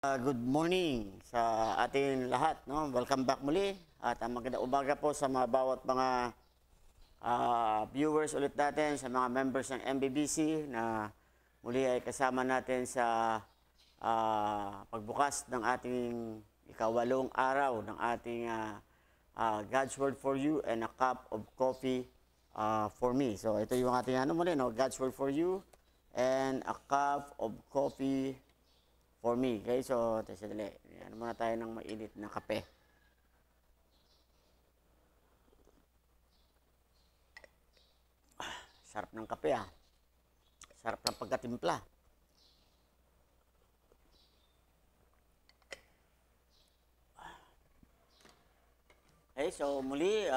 Good morning sa ating lahat, no? Welcome back muli at magandang umaga po sa mga bawat mga viewers ulit natin, sa mga members ng MBBC na muli ay kasama natin sa pagbukas ng ating ikawalong araw ng ating God's Word for You and a Cup of Coffee for Me. So ito yung ating muli, no? God's Word for You and a Cup of Coffee for me. Okay, so sadali. Muna tayo ng mainit na kape. Sarap ng kape Sarap ng pagkatimpla. Okay, so muli,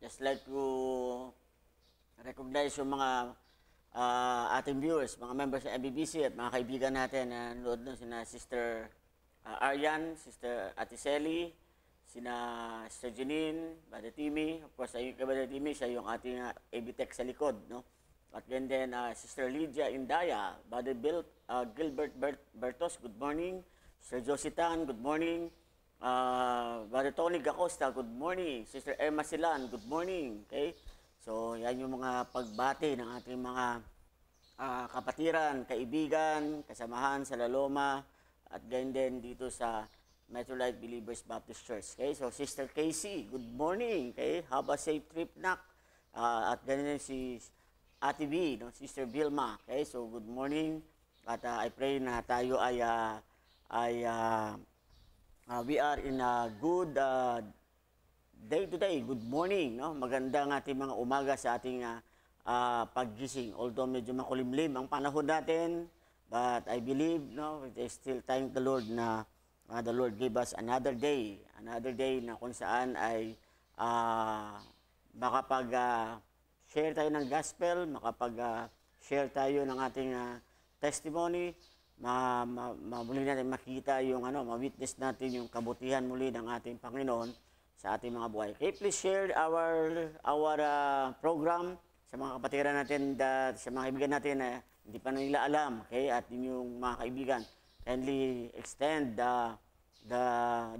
just like to recognize yung mga ating viewers, mga members ng MBBC at mga kaibigan natin na nanood nun, sina Sister Arian, Sister Atiseli, sina Sister Janine, Brother Timmy, of course, ayun kay Brother Timmy, siya yung ating ABTech sa likod, no? At then Sister Lydia Indaya, Brother Gilbert Bertos, good morning. Sister Josie Tan, good morning. Brother Tony Gacosta, good morning. Sister Emma Silan, good morning. Okay? So, yan yung mga pagbati ng ating mga kapatiran, kaibigan, kasamahan sa Laloma, at ganyan din dito sa Metro Light Believers Baptist Church. Okay? So, Sister Casey, good morning. Okay? Have a safe trip, nak. At ganyan din si Ate B, no? Sister Vilma. Okay? So, good morning. At I pray na tayo we are in a good day to day, good morning, no? Magandang ating mga umaga sa ating paggising. Although medyo makulimlim ang panahon natin, but I believe, no, we still thank the Lord na the Lord gave us another day na kung saan ay makapag-share tayo ng gospel, makapag-share tayo ng ating testimony, muli natin makita yung ma-witness natin yung kabutihan muli ng ating Panginoon sa ating mga buhay. Okay, please share our program sa mga kapatiran natin, sa mga kaibigan natin na hindi pa nila alam. Okay, at yung mga kaibigan, kindly extend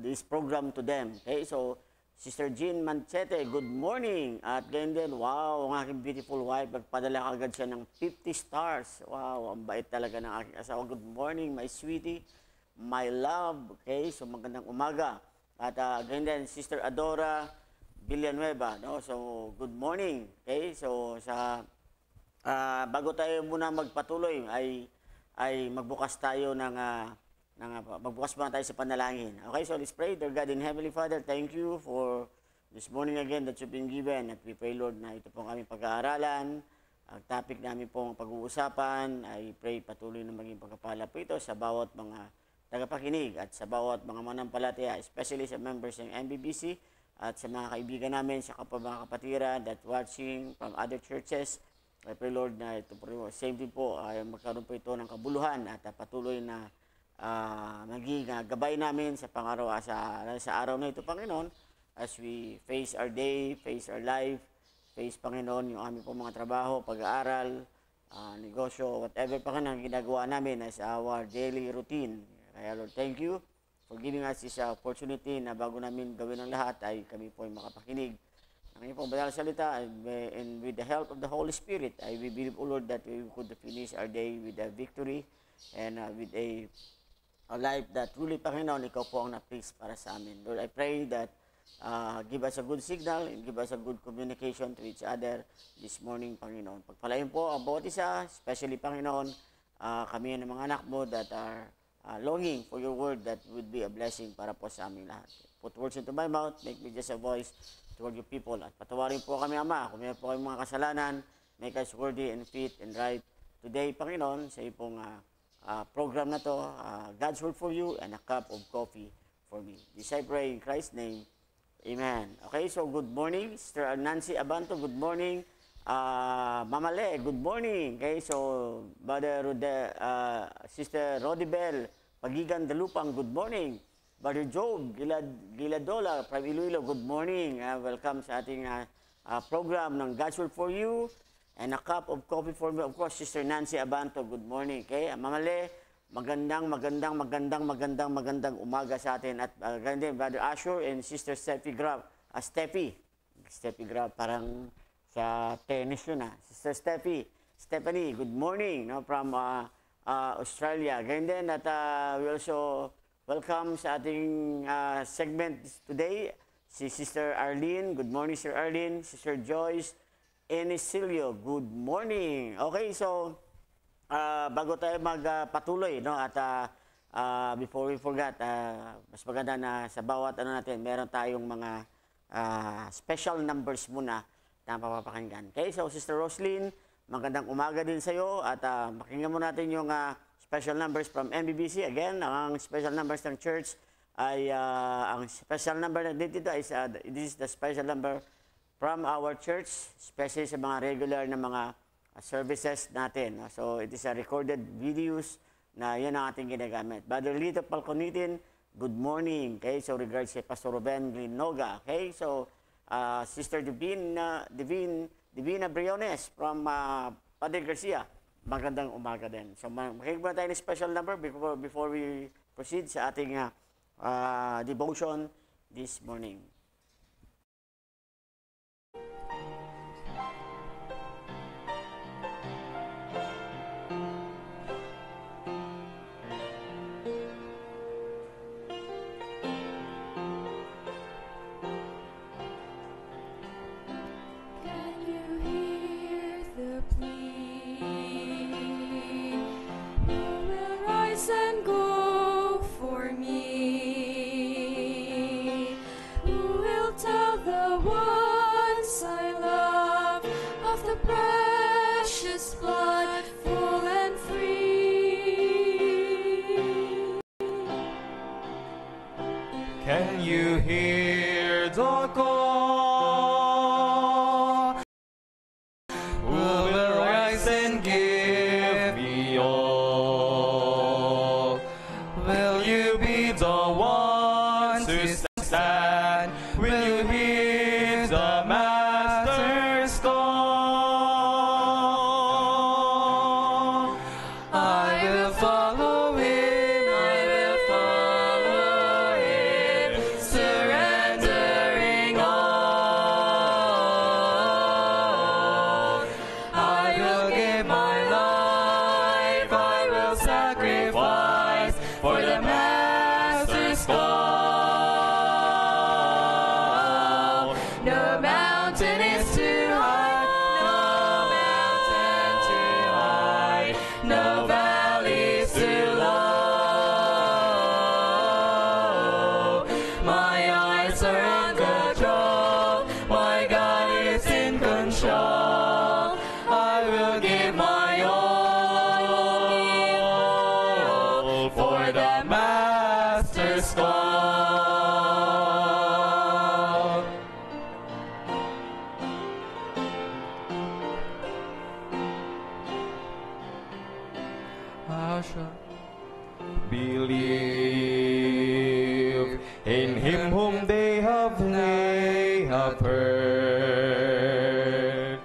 this program to them. Okay, so Sister Jean Manchete, good morning. At ganyan din, wow, ang aking beautiful wife, nagpadala agad siya ng 50 stars. Wow, ang bait talaga ng aking asawa. Good morning, my sweetie, my love. Okay, so magandang umaga. At ganyan din, Sister Adora Villanueva, no? So, good morning. Okay, so bago tayo muna magpatuloy, ay magbukas tayo magbukas muna tayo sa panalangin. Okay, so let's pray. Dear God in Heavenly Father, thank you for this morning again that you've been given. At we pray, Lord, na ito pong aming pag-aaralan. Ang topic namin pong pag-uusapan, I pray patuloy na maging pagkapala po ito sa bawat mga tagapakinig at sa bawat mga manampalataya, especially sa members ng MBBC at sa mga kaibigan namin, sa mga kapatiran that watching from other churches. I pray, Lord, na ito po, same din po, magkaroon po ito ng kabuluhan at patuloy na maging gabay namin sa sa araw na ito, Panginoon, as we face our day, face our life, face, Panginoon, yung aming po mga trabaho, pag-aaral, negosyo, whatever, Panginoon, ginagawa namin as our daily routine. Kaya, Lord, thank you for giving us this opportunity na bago namin gawin ang lahat ay kami po ay makapakinig ng inyong pong banal salita, and with the help of the Holy Spirit, I believe, O Lord, that we could finish our day with a victory and with a life that truly, Panginoon, ikaw po ang na-please para sa amin. Lord, I pray that give us a good signal and give us a good communication to each other this morning, Panginoon. Pagpalain po ang bawat isa, especially, Panginoon, kami ng mga anak mo that are longing for your word that would be a blessing para po sa aming lahat. Put words into my mouth, make me just a voice toward your people. At patawarin po kami, Ama, kung may po kayong mga kasalanan, make us worthy and fit and right today, Panginoon, sa ipong program na to, God's Word for You and a Cup of Coffee for Me. This I pray in Christ's name. Amen. Okay, so good morning, Sister Nancy Abanto, good morning. Mama Le, good morning. Okay, so Sister Rodibel Pagigan Dalupang, good morning. Brother Job Giladola from Iloilo, good morning. Welcome sa ating program ng God's Word for You and a Cup of Coffee for Me. Of course, Sister Nancy Abanto, good morning. Okay, Mama Le, magandang umaga sa atin. At ganyan din, Brother Asher and Sister Steffi Grab. Steffi Grab, parang sa tennis yun Sister Stephanie, good morning from Australia. Ganyan din at we also welcome sa ating segment today si Sister Arlene. Good morning, Sister Arlene. Sister Joyce Enicilio, good morning. Okay, so bago tayo magpatuloy, no, at before we forget, mas maganda na sa bawat natin, meron tayong mga special numbers muna na papapakinggan. Okay, so Sister Roslyn, magandang umaga din sa iyo at pakinggan mo natin yung special numbers from MBBC. Again, ang special numbers ng church ay ang special number na dito is this is the special number from our church, especially sa mga regular na mga services natin. So it is a recorded videos na yan ang ating ginagamit. Brother Lito Palconitin, good morning. Okay, so regards kay Pastor Ruben Glinoga. Okay, so Sister Divina Briones from Padre Garcia, magandang umaga din. So makinig muna tayo ng special number before we proceed sa ating devotion this morning. Can you hear the call? Who will rise and give me all? Will you be the one to stand? Will you hear the Master's call? I will follow him, I will follow him, surrendering all. I will give my life, I will sacrifice for the Master's call. No mountain is too high, no mountain too high, no valley is too low. My eyes are on control, my God is in control. I will give my all for the Master's call. I shall believe in him whom they have heard.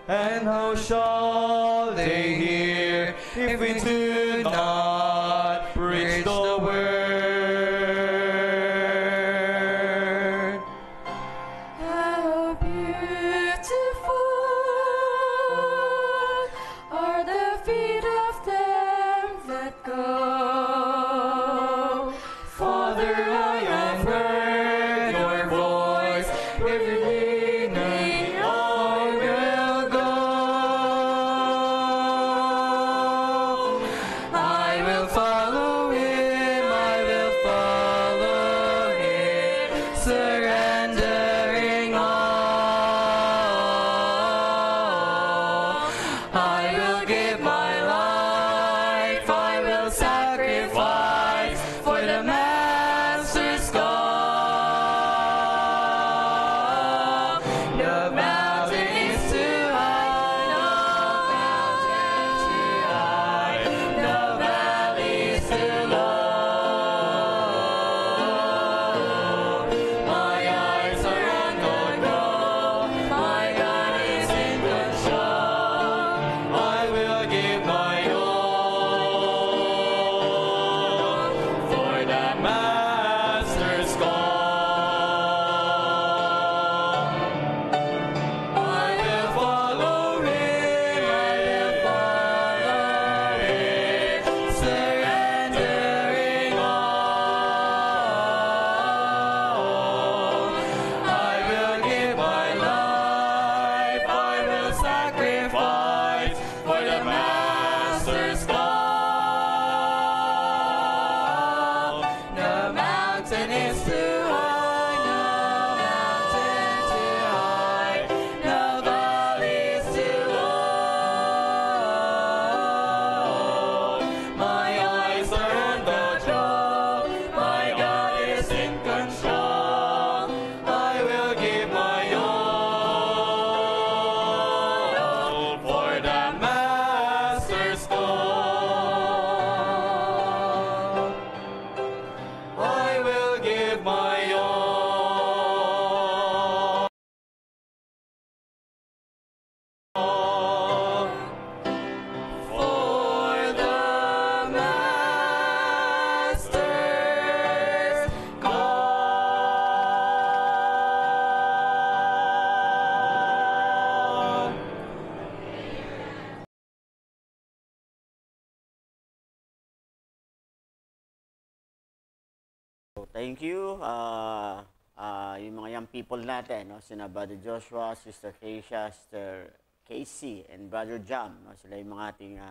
And how shall they hear if we do not preach the word? How beautiful are the feet of them that go. Father, I have heard your voice, every knee I will go. I will follow him, I will follow him, surrendering all. I will give my life, I will sacrifice for the Master's call. No mountain is too high, no mountain too high, no valley is too low. My eyes are on control, my God is in control. I will thank you. Yung mga young people natin, no? Sina Brother Joshua, Sister Keisha, Sister Casey, and Brother Jam. No? Sila yung mga ating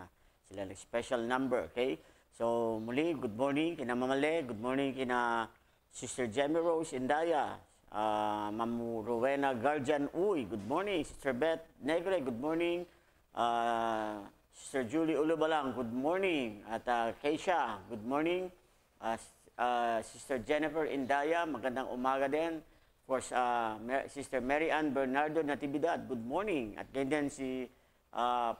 sila special number, okay? So, muli, good morning kina Mamale, good morning kina Sister Jamie Rose Indaya, Ma'am Rowena Guardian Uy, good morning. Sister Beth Negre, good morning. Sister Julie Ulubalang, good morning. At Keisha, good morning. Sister Jennifer Indaya, magandang umaga din. Of course, Sister Mary Ann Bernardo Natividad, good morning. At ganyan si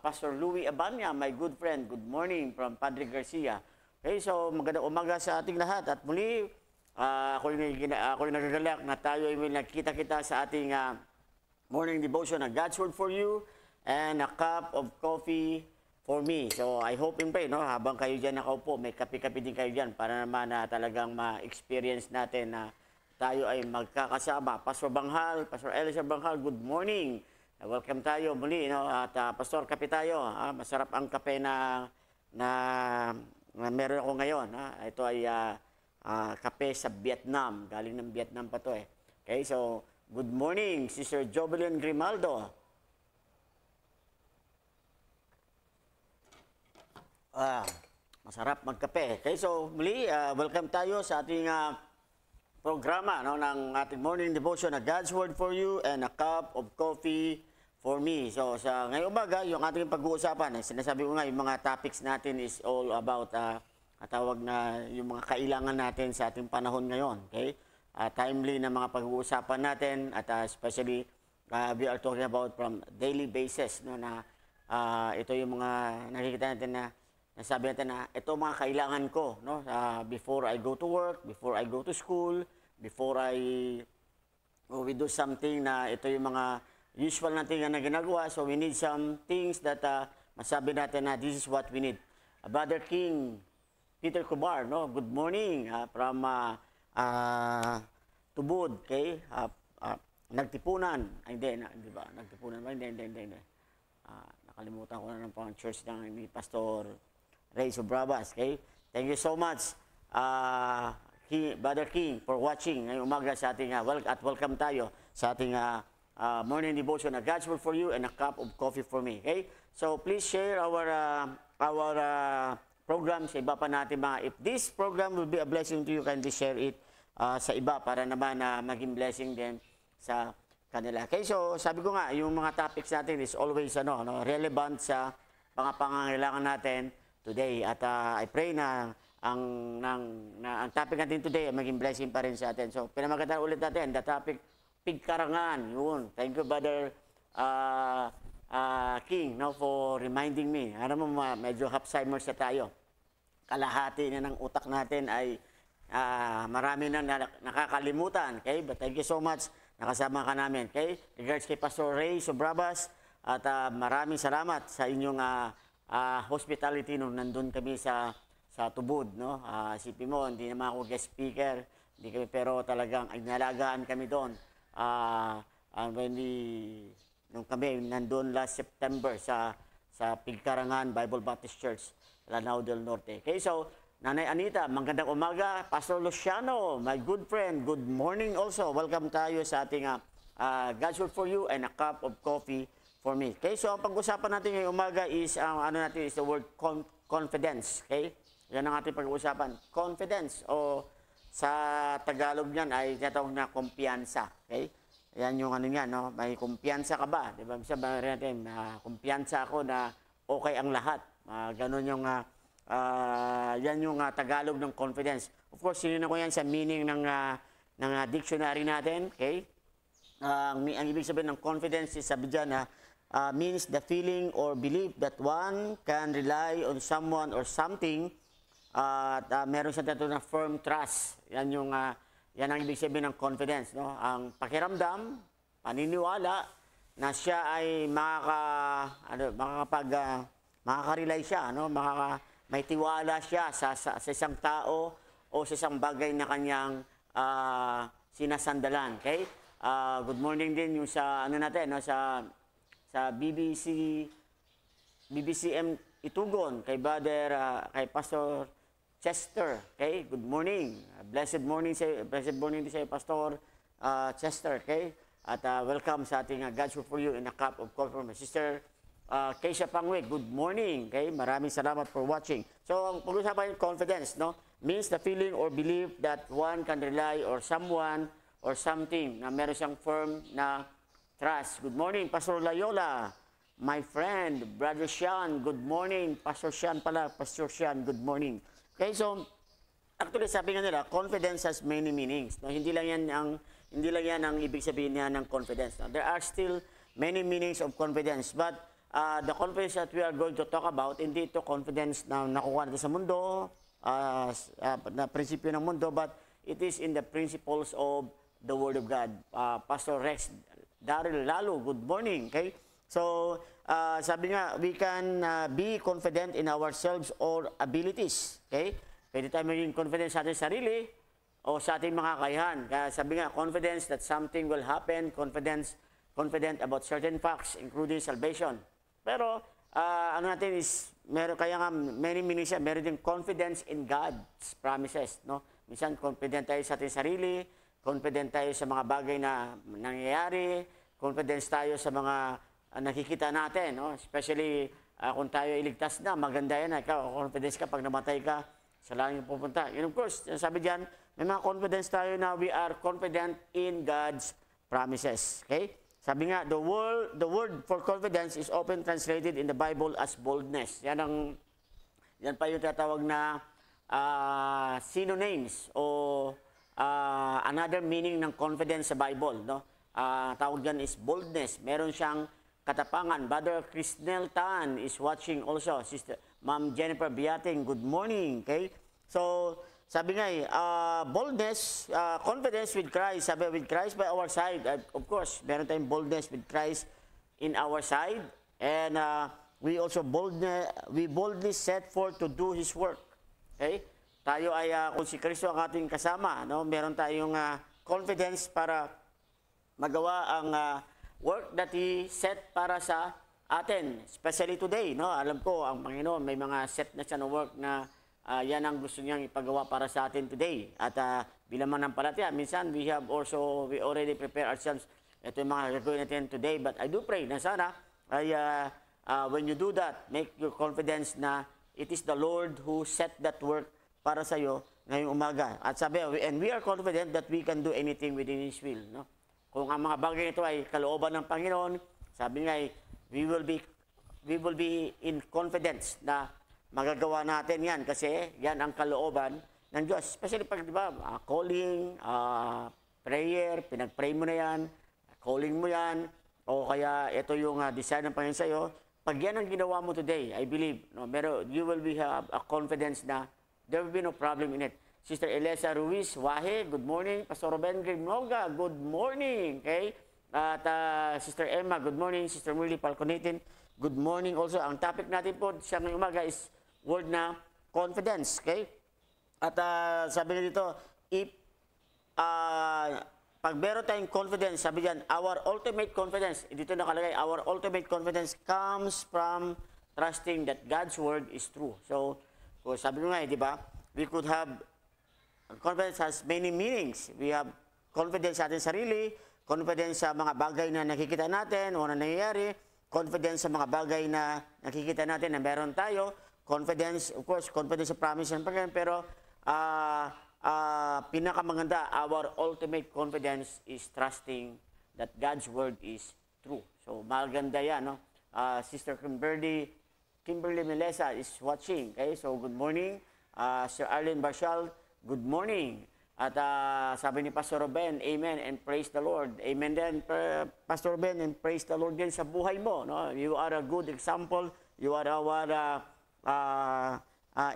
Pastor Louie Abanya, my good friend, good morning from Padre Garcia. Okay, so magandang umaga sa ating lahat. At muli, ako yung nagagalak na tayo ay may nakita-kita sa ating morning devotion na God's Word for You and a cup of coffee for me. So I hope and pray, no, habang kayo dyan nakaupo, may kape-kape din kayo dyan para naman na talagang ma-experience natin na tayo ay magkakasama. Pastor Banghal, Pastor Elisa Banghal, good morning. Welcome tayo muli, no? At Pastor, kape tayo. Masarap ang kape na meron ako ngayon. Ito ay kape sa Vietnam. Galing ng Vietnam pa to eh. Okay, so good morning, Sister Jovelyn Grimaldo. Masarap magkape. Okay, so muli, welcome tayo sa ating programa, no, ng ating morning devotion na God's Word for You and a cup of coffee for me. So sa ngayong umaga, yung ating pag-uusapan, sinasabi ko nga, yung mga topics natin is all about tawag na yung mga kailangan natin sa ating panahon ngayon. Okay? Timely na mga pag-uusapan natin at especially we are talking about from daily basis, no, na ito yung mga nakikita natin na nasabi natin na ito mga kailangan ko, no, before I go to work, before I go to school, before we do something, na ito yung mga usual natin na ginagawa. So we need some things that masabi natin na this is what we need. Brother King Peter Kubar, no, good morning from Tubod, okay? Nagtipunan, hindi ba? Nagtipunan ba? Hindi. Nakalimutan ko na ng pang church ni Pastor Ray Sobrabas, okay? Thank you so much, Brother King, for watching ngayong umaga sa ating, at welcome tayo sa ating morning devotion na God's Word for You and a cup of coffee for me, okay? So please share our program sa iba pa natin mga. If this program will be a blessing to you, kindly share it sa iba para naman maging blessing din sa kanila. Okay, so sabi ko nga, yung mga topics natin is always relevant sa mga pangangailangan natin today. At I pray na ang topic natin today ay maging blessing pa rin sa atin. So pinamagatan ulit natin, the topic, pigkarangan. Yun. Thank you, Brother King, no, for reminding me. Alam mo, medyo Alzheimer's na tayo. Kalahati na ng utak natin ay marami na nakakalimutan. Okay? But thank you so much. Nakasama ka namin. Okay? Regards kay Pastor Ray Sobrabas. At maraming salamat sa inyong hospitality nung nandun kami sa Tubod. No? Isipin mo, hindi naman ako guest speaker. Hindi kami, pero talagang inalagaan kami doon. Nung kami nandun last September sa Pigkarangan Bible Baptist Church, Lanao del Norte. Okay, so Nanay Anita, magandang umaga. Pastor Luciano, my good friend, good morning also. Welcome tayo sa ating God's Word for You and a cup of coffee for me. Okay, so ang pag-usapan natin ngayong umaga is, is the word confidence. Okay, yan ang ating pag-uusapan. Confidence, o sa Tagalog niyan ay tinatawag na kumpiyansa. Okay, yan yung no? May kumpiyansa ka ba? Diba? Sabi natin, kumpiyansa ako na okay ang lahat. Ganun yung yan yung Tagalog ng confidence. Of course, sinino ko yan sa meaning ng dictionary natin. Okay? Ang ibig sabihin ng confidence is, sabi dyan, means the feeling or belief that one can rely on someone or something. Meron siya dito na firm trust. Yan ang ibig sabihin ng confidence. No? Ang pakiramdam, paniniwala na siya ay makaka-rely siya, no? May tiwala siya sa isang tao o sa isang bagay na kanyang sinasandalan. Okay? Good morning din yung sa natin, no? sa BBCM Itugon, kay Pastor Chester. Okay, good morning. Blessed morning din sa Pastor Chester. Okay, at welcome sa ating God's Word for You in a Cup of Coffee from my sister Keisha Pangwig. Good morning. Okay, maraming salamat for watching. So, ang pag-usapan yung confidence, no, means the feeling or belief that one can rely or someone or something na meron siyang firm na trust. Good morning, Pastor Layola. My friend, Brother Sean, good morning. Pastor Sean, good morning. Okay, so actually sabi nga nila, confidence has many meanings. No, hindi lang yan ang ibig sabihin niya ng confidence. No? There are still many meanings of confidence, but the confidence that we are going to talk about, hindi ito confidence na nakuha natin sa mundo, na prinsipyo ng mundo, but it is in the principles of the Word of God. Pastor Rex Daryl Lalo, good morning. Okay? So, sabi nga, we can be confident in ourselves or abilities. Okay? Pwede tayo maging confident sa ating sarili o sa ating mga kakayahan. Kaya sabi nga, confidence that something will happen, confident about certain facts, including salvation. Pero, ano natin is, kaya nga, many meanings siya, meron din confidence in God's promises. No? Minsan, confident tayo sa ating sarili, confident tayo sa mga bagay na nangyayari, confidence tayo sa mga nakikita natin, no? Especially kung tayo iligtas na, maganda yan. Ikaw, confidence ka pag namatay ka, sa langit pupunta. And of course, sabi diyan, may mga confidence tayo na we are confident in God's promises. Okay? Sabi nga, the word for confidence is often translated in the Bible as boldness. Yan pa yung tatawag na synonyms o another meaning ng confidence sa Bible, no? Tawag dyan is boldness. Meron siyang katapangan. Brother Crisnel Tan is watching also. Sister Ma'am Jennifer Biating, good morning. Okay? So, sabi nga boldness, confidence with Christ. Sabi, with Christ by our side. Of course, meron tayong boldness with Christ in our side. And we also boldly set forth to do His work. Okay? Tayo ay, kung si Kristo ang ating kasama, no? Meron tayong confidence para magawa ang work that He set para sa atin, especially today. No? Alam ko, ang Panginoon may mga set na siya na work na yan ang gusto niyang ipagawa para sa atin today. At bilang manampalataya, minsan we already prepare ourselves. Ito yung mga gagawin natin today. But I do pray na sana ay when you do that, make your confidence na it is the Lord who set that work para sa iyo ngayong umaga. At sabi, and we are confident that we can do anything within His will. No? Kung ang mga bagay ito ay kalooban ng Panginoon, sabi nga we will be in confidence na magagawa natin yan kasi yan ang kalooban ng Diyos. Especially pag, di ba, calling, prayer, pinag-pray mo na yan, calling mo yan, o kaya ito yung design ng Panginoon sa iyo. Pag yan ang ginawa mo today, I believe, no, you will have a confidence na there will be no problem in it. Sister Elisa Ruiz Wahe, good morning. Pastor Ruben Grimnoga, good morning. Okay? At Sister Emma, good morning. Sister Murli Palconitin, good morning also. Ang topic natin po sa ngayong umaga is word na confidence. Okay? At sabi nga dito, pag meron tayong confidence, sabi diyan, our ultimate confidence, dito nakalagay, our ultimate confidence comes from trusting that God's word is true. So, sabi ko nga, di ba, we could have confidence has many meanings. We have confidence sa ating sarili, confidence sa mga bagay na nakikita natin o na nangyayari, confidence sa mga bagay na nakikita natin na meron tayo, confidence, of course, confidence sa promise ng Panginoon, pero pinakamaganda, our ultimate confidence is trusting that God's word is true. So, maganda yan, no? Sister Kimberly Melesa is watching. Okay? So, good morning. Sir Arlene Barshal, good morning. At sabi ni Pastor Ruben, amen and praise the Lord. Amen din, Pastor Ruben, and praise the Lord din sa buhay mo. No? You are a good example. You are our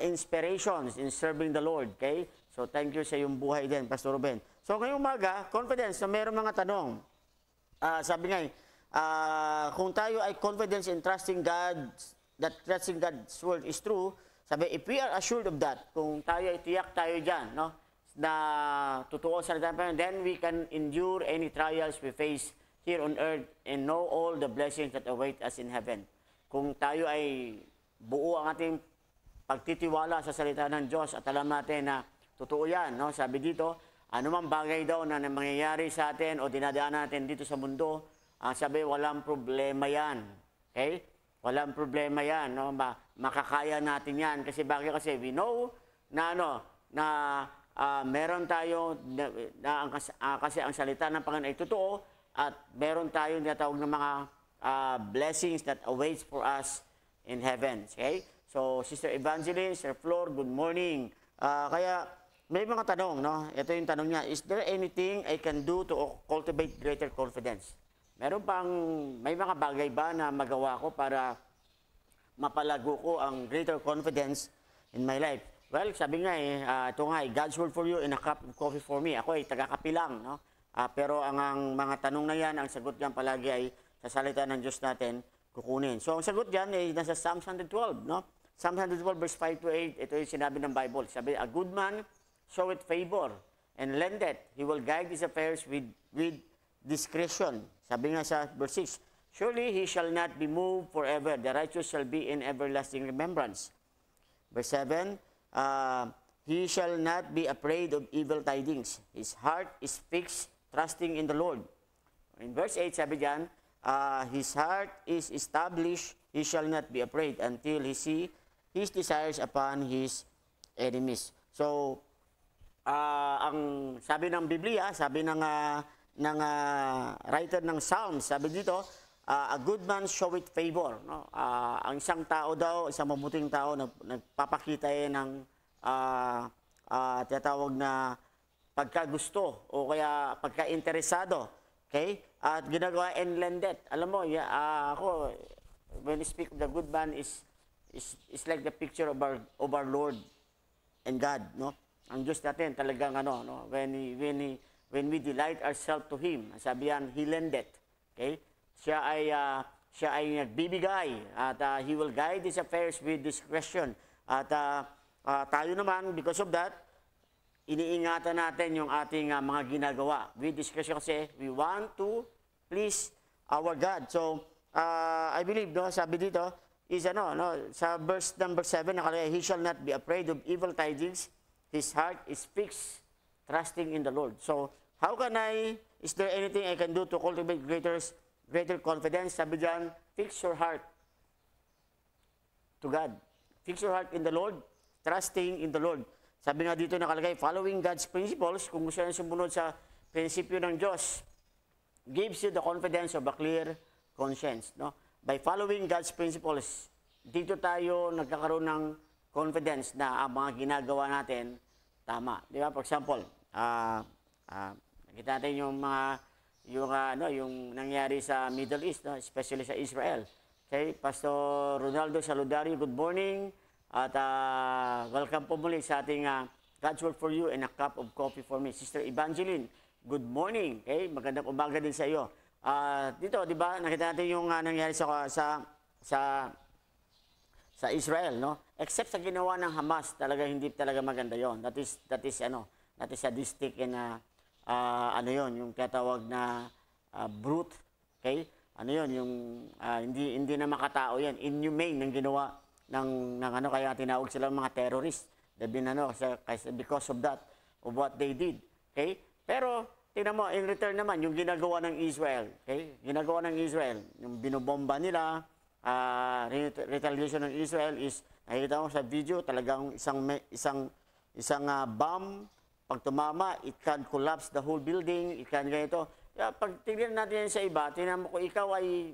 inspirations in serving the Lord. Okay? So, thank you sa iyong buhay din, Pastor Ruben. So, ngayong umaga, confidence na mayroong mga tanong. Sabi nga, kung tayo ay confidence in trusting God, that trusting God's word is true, sabi, if we are assured of that, kung tayo ay tiyak tayo dyan, no, na totoo sa natin, then we can endure any trials we face here on earth and know all the blessings that await us in heaven. Kung tayo ay buo ang ating pagtitiwala sa salita ng Diyos at alam natin na totoo yan. No? Sabi dito, anumang bagay daw na mangyayari sa atin o dinadaan natin dito sa mundo, sabi, walang problema yan. Okay? Walang problema yan. No? Makakaya natin yan. Kasi bakit? Kasi we know na, meron tayo, kasi ang salita ng Panginoon ay totoo at meron tayong tinatawag ng mga blessings that awaits for us in heaven. Okay? So, Sister Evangeline, Sir Flor, good morning. Kaya, may mga tanong, no? Ito yung tanong niya, is there anything I can do to cultivate greater confidence? May mga bagay ba na magawa ko para mapalago ko ang greater confidence in my life? Well, sabi nga ito nga God's word for you and a cup of coffee for me. Ako ay taga-kape lang, no? Pero ang mga tanong na yan, ang sagot diyan palagi ay sa salita ng Diyos natin kukunin. So, ang sagot diyan ay nasa Psalm 112, no? Psalm 112 verse 5 to 8, ito yung sinabi ng Bible. Sabi, a good man showeth favor and lendeth. He will guide his affairs with discretion. Sabi nga sa verse 6, surely he shall not be moved forever. The righteous shall be in everlasting remembrance. Verse 7, he shall not be afraid of evil tidings. His heart is fixed, trusting in the Lord. In verse 8, sabi diyan, his heart is established, he shall not be afraid until he see his desires upon his enemies. So, ang sabi ng Biblia, sabi ng writer ng Psalms, sabi dito, a good man showeth favor. No? Ang isang tao daw, isang mabuting tao, nagpapakita ng tinatawag na pagkagusto o kaya pagka-interesado. Okay? At ginagawa and lendeth. Alam mo, ako, when we speak of the good man, is like the picture of our Lord and God. No? Ang Diyos natin talagang when we delight ourselves to Him, sabi yan, He lendeth. Okay? Siya ay nagbibigay at He will guide His affairs with discretion. At tayo naman, because of that, iniingatan natin yung ating mga ginagawa with discretion kasi we want to please our God. So, I believe, no, sabi dito, is sa verse number 7, nakalagay, he shall not be afraid of evil tidings. His heart is fixed, trusting in the Lord. So, is there anything I can do to cultivate greater confidence? Sabi dyan, fix your heart to God. Fix your heart in the Lord, trusting in the Lord. Sabi nga dito nakalagay, following God's principles, kung gusto nyo sumunod sa prinsipyo ng Diyos, gives you the confidence of a clear conscience. No? By following God's principles, dito tayo nagkakaroon ng confidence na ang mga ginagawa natin tama. Di ba? For example, nakita natin yung nangyari sa Middle East, no? Especially sa Israel. Okay, Pastor Ronaldo Saludario, good morning. At welcome po muli sa ating God's Word for You and a cup of coffee for me. Sister Evangeline, good morning. Okay, magandang umaga din sa iyo. Dito, di ba, nakita natin yung nangyari sa Israel, no? Except sa ginawa ng Hamas, hindi talaga maganda yon. That is sadistic and yung tinatawag na brute, okay? Yung hindi na makatao yan, inhumane ng ginawa ng kaya tinawag sila mga terrorist. Because of that, of what they did, okay? Pero tingnan mo, in return naman yung ginagawa ng Israel, okay? Ginagawa ng Israel, yung binobomba nila, retaliation ng Israel is, nakikita mo sa video, talagang isang bomb, pag tumama, it can collapse the whole building, it can ganito. Pag tignan natin yan sa iba, tingnan mo kung ikaw ay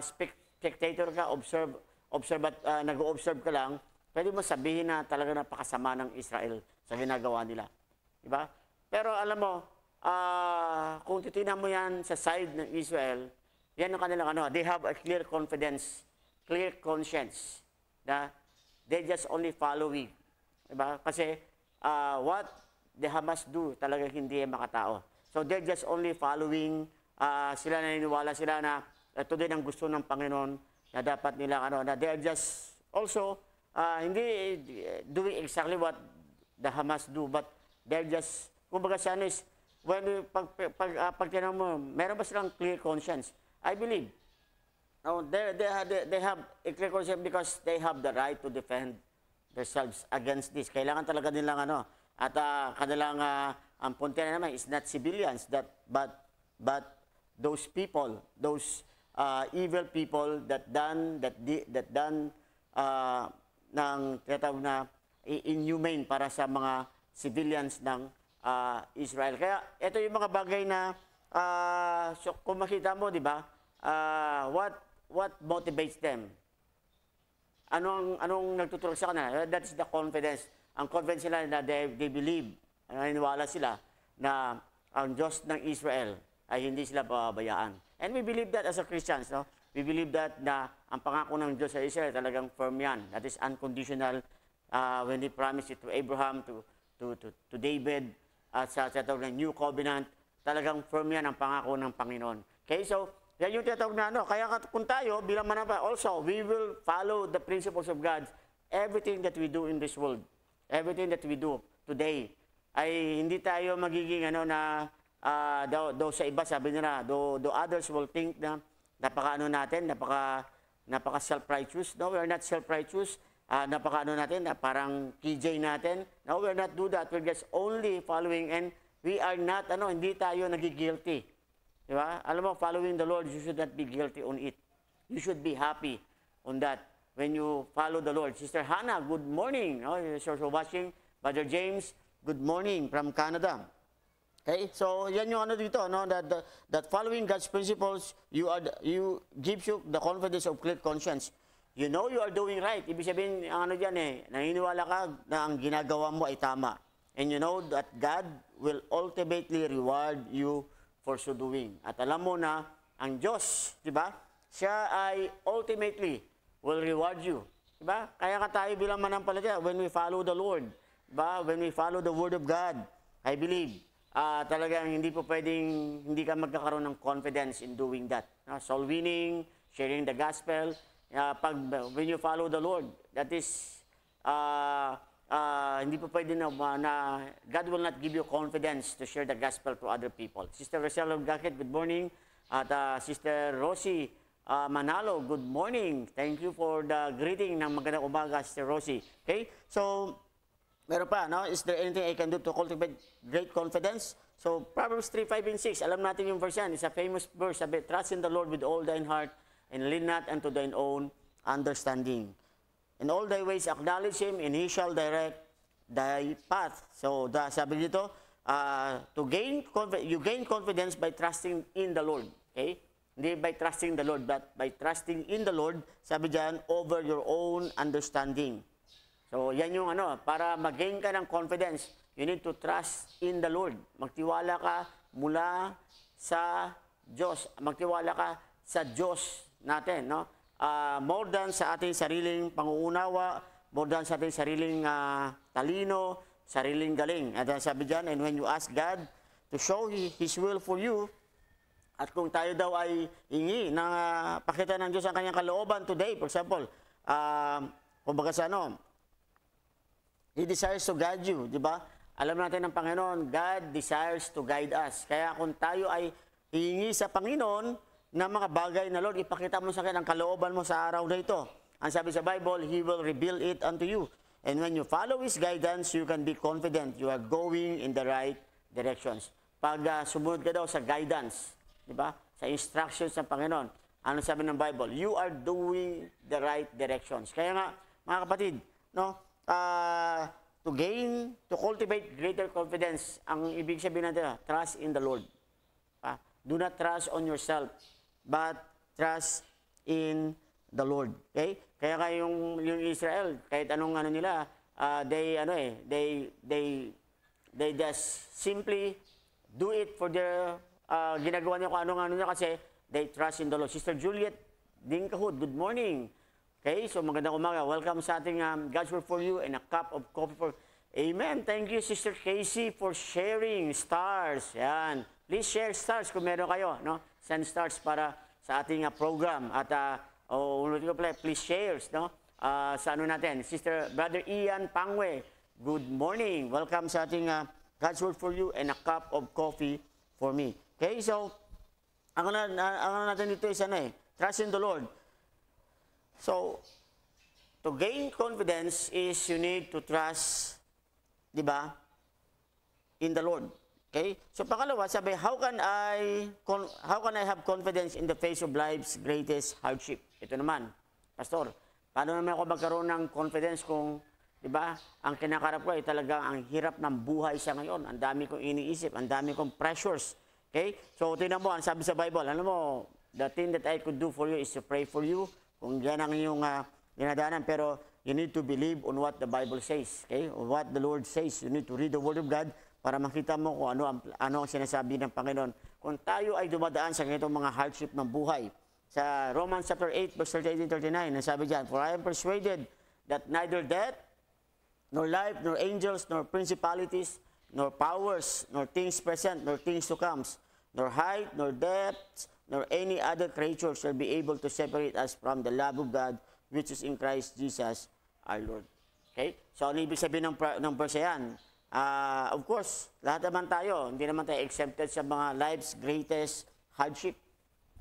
spectator ka, nag-observe ka lang, pwede mo sabihin na talaga napakasama ng Israel sa ginagawa nila. Diba? Pero alam mo, kung titignan mo yan sa side ng Israel, yan ang kanilang they have a clear confidence, clear conscience. Na they just only following. Diba? Kasi what the Hamas do, talaga hindi makatao. So they're just only following, sila naniniwala sila na ito din ang gusto ng Panginoon na dapat nila, na they're just also, hindi doing exactly what the Hamas do, but they're just, kumbaga siya is, when pag tinanong mo, meron ba silang clear conscience? I believe, No, they have reconciliation because they have the right to defend themselves against this. Kailangan talaga nilang ano, at kanilang ang punto na naman is not civilians but those people, those evil people that done ng tinatawag na inhumane para sa mga civilians ng Israel. Kaya ito yung mga bagay na so, kung makita mo, di ba, what motivates them? Anong nagtutulog sa kanila? That is the confidence. Ang confidence nila na they believe, naniniwala sila na ang Diyos ng Israel ay hindi sila pababayaan. And we believe that as a Christians, no? We believe that na ang pangako ng Diyos sa Israel talagang firm yan. That is unconditional when He promised it to Abraham, to David, at sa tinatawag ng New Covenant, talagang firm yan ang pangako ng Panginoon. Okay, so yan yung tinatawag na ano. Kaya kung tayo, bilang manapa, also, we will follow the principles of God. Everything that we do in this world, everything that we do today, ay hindi tayo magiging ano na, daw sa iba, sabi nila, though others will think na napaka self-righteous. No, we are not self-righteous. Napaka natin, na parang PJ natin. No, we are not do that. We're just only following, and we are not, hindi tayo nagigilty. Di ba? Alam mo, following the Lord, you should not be guilty on it. You should be happy on that when you follow the Lord. Sister Hannah, good morning. Oh, you're also watching. Brother James, good morning from Canada. Okay, so yan yung dito, no? That following God's principles, gives you the confidence of clear conscience. You know you are doing right. Ibig sabihin, naniniwala ka na ang ginagawa mo ay tama. And you know that God will ultimately reward you for so doing. At alam mo na ang Diyos, di ba? Siya ay ultimately will reward you. Di ba? Kaya ka tayo bilang manampalataya when we follow the Lord. Di ba? When we follow the Word of God, I believe, talagang hindi hindi ka magkakaroon ng confidence in doing that. Soul winning, sharing the gospel, when you follow the Lord, that is, hindi po pwede na God will not give you confidence to share the gospel to other people. Sister Rosella Gakit, good morning. At Sister Rosie Manalo, good morning. Thank you for the greeting ng magandang umaga, Sister Rosie. Okay, so, meron pa, no? Is there anything I can do to cultivate great confidence? So, Proverbs 3, 5, and 6, alam natin yung verse yan. It's a famous verse. Sabi, trust in the Lord with all thine heart, and lean not unto thine own understanding. In all thy ways acknowledge Him, and He shall direct thy path. So, sabi dito, you gain confidence by trusting in the Lord. Okay? Hindi by trusting the Lord, but by trusting in the Lord, sabi dyan, over your own understanding. So, yan yung para mag-gain ka ng confidence, you need to trust in the Lord. Magtiwala ka mula sa Diyos. Magtiwala ka sa Diyos natin, no? More than sa ating sariling panguunawa, more than sa ating sariling talino, sariling galing. At sabi dyan, and when you ask God to show His will for you, at kung tayo daw ay hingi ng pakita ng Diyos ang kanyang kalooban today, for example, kumbaga sa He desires to guide you, di ba? Alam natin ng Panginoon, God desires to guide us. Kaya kung tayo ay hihingi sa Panginoon na mga bagay na, Lord, ipakita mo sa akin ang kalooban mo sa araw na ito. Ang sabi sa Bible, He will reveal it unto you. And when you follow His guidance, you can be confident you are going in the right directions. Pag sumunod ka daw sa guidance, di ba? Sa instructions ng Panginoon, ano sabi ng Bible? You are doing the right directions. Kaya nga, mga kapatid, no? To cultivate greater confidence, ang ibig sabihin natin, trust in the Lord. Do not trust on yourself, but trust in the Lord. Okay? Kaya yung Israel, kahit anong nila, they just simply do it for their ginagawa niya kung anong niya kasi they trust in the Lord. Sister Juliet Dingkahud, good morning. Okay, so magandang umaga. Welcome sa ating God's Word for you and a cup of coffee for... Amen. Thank you, Sister Casey, for sharing stars. Yan. Please share stars kung meron kayo, no? Send stars para sa ating program. At please share, no? Sa natin. Sister Brother Ian Pangwe, good morning. Welcome sa ating God's Word for you and a cup of coffee for me. Okay, so ang natin dito is trust in the Lord. So, to gain confidence is you need to trust, di ba, in the Lord. Okay? So pangalawa, sabi, how can I have confidence in the face of life's greatest hardship? Ito naman, Pastor, paano naman ako magkaroon ng confidence kung, di ba, ang kinakarap ko ay talagang ang hirap ng buhay sa ngayon. Ang dami kong iniisip, ang dami kong pressures. Okay? So tingnan mo, ang sabi sa Bible, ano mo, the thing that I could do for you is to pray for you. Kung yan ang iyong dinadaanan, pero you need to believe on what the Bible says. Okay? On what the Lord says. You need to read the Word of God para makita mo kung ano ang sinasabi ng Panginoon. Kung tayo ay dumadaan sa ganitong mga hardship ng buhay, sa Romans chapter 8, verse 38-39, nasabi dyan, for I am persuaded that neither death, nor life, nor angels, nor principalities, nor powers, nor things present, nor things to come, nor height, nor depth, nor any other creature shall be able to separate us from the love of God, which is in Christ Jesus our Lord. Okay? So, ano ibig sabihin ng verse yan? Of course, lahat naman tayo, hindi naman tayo exempted sa mga life's greatest hardship.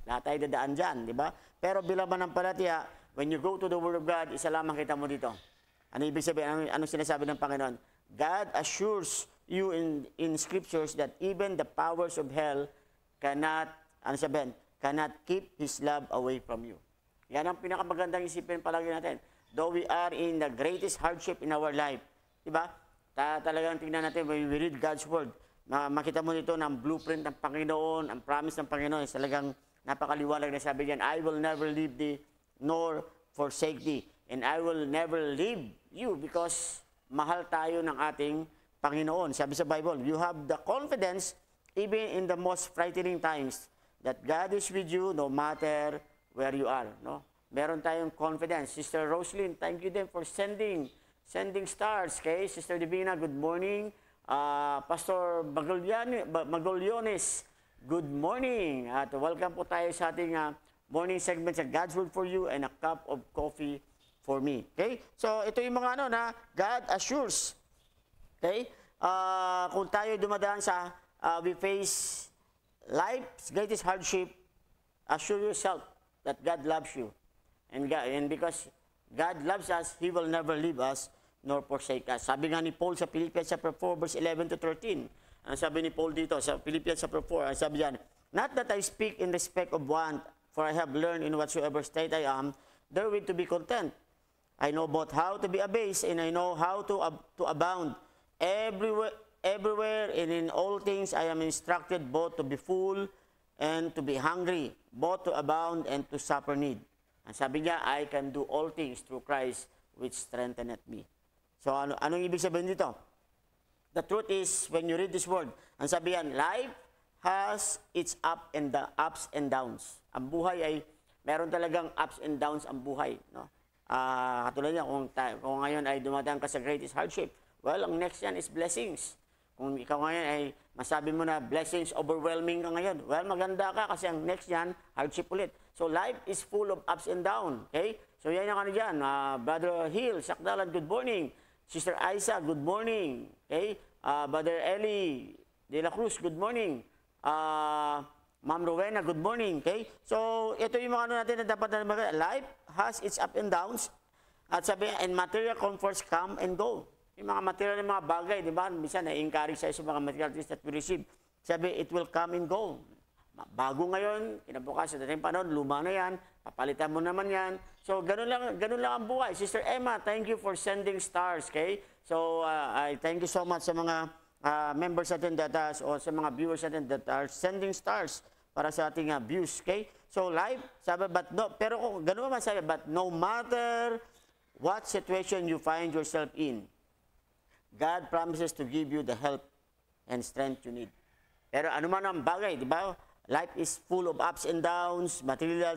Lahat tayo dadaan dyan, di ba? Pero bilang manampalataya, when you go to the Word of God, isa lamang kita mo dito. Ano ibig sabihin? Ano sinasabi ng Panginoon? God assures you in Scriptures that even the powers of hell cannot keep His love away from you. Yan ang pinakamagandang isipin palagi natin. Though we are in the greatest hardship in our life, di ba? Talagang tingnan natin, when we read God's Word, makita mo nito ng blueprint ng Panginoon, ang promise ng Panginoon, talagang napakaliwanag na sabi diyan, I will never leave thee, nor forsake thee, and I will never leave you, because mahal tayo ng ating Panginoon. Sabi sa Bible, you have the confidence, even in the most frightening times, that God is with you no matter where you are. No? Meron tayong confidence. Sister Roslyn, thank you din for sending stars. Okay? Sister Divina, good morning. Pastor Magoliones, good morning. At welcome po tayo sa ating morning segment sa God's Word for You and a cup of coffee for me. Okay? So, ito yung mga na God assures. Okay? Kung tayo dumadaan sa we face life's greatest hardship, assure yourself that God loves you. And because God loves us, He will never leave us nor forsake us. Sabi nga ni Paul sa Philippians chapter 4, verse 11-13. Ang sabi ni Paul dito sa Philippians chapter 4, ang sabi diyan, not that I speak in respect of want, for I have learned in whatsoever state I am, therewith to be content. I know both how to be abased, and I know how to abound. Everywhere and in all things I am instructed both to be full and to be hungry, both to abound and to suffer need. Ang sabi niya, I can do all things through Christ which strengtheneth me. So anong ibig sabihin dito? The truth is, when you read this word, ang sabi yan, life has its ups and downs. Ang buhay ay, meron talagang ups and downs ang buhay. No? Katulad niya, kung ngayon ay dumadaan ka sa greatest hardship, well, ang next yan is blessings. Kung ikaw ngayon ay masabi mo na blessings overwhelming ka ngayon, well, maganda ka kasi ang next yan, hardship ulit. So life is full of ups and downs. Okay? So yan yung dyan. Brother Hill, Sakdalan, good morning. Sister Isa, good morning. Okay? Brother Eli De La Cruz, good morning. Ma'am Rowena, good morning. Okay? So ito yung mga natin na dapat na life has its ups and downs. At sabi, and material comforts come and go. Yung mga material ng mga bagay, di ba? Minsan na-encourage sa mga material things that we receive. Sabi, it will come and go. Bago ngayon, kinabukasan natin panahon, luma na yan, papalitan mo naman yan. So, ganun lang ang buhay. Sister Emma, thank you for sending stars, okay? So, I thank you so much sa mga members natin o sa mga viewers natin that are sending stars para sa ating views, okay? So, life, sabi, pero kung ganun naman sabi, but no matter what situation you find yourself in, God promises to give you the help and strength you need. Pero ano man ang bagay, di ba? Life is full of ups and downs, material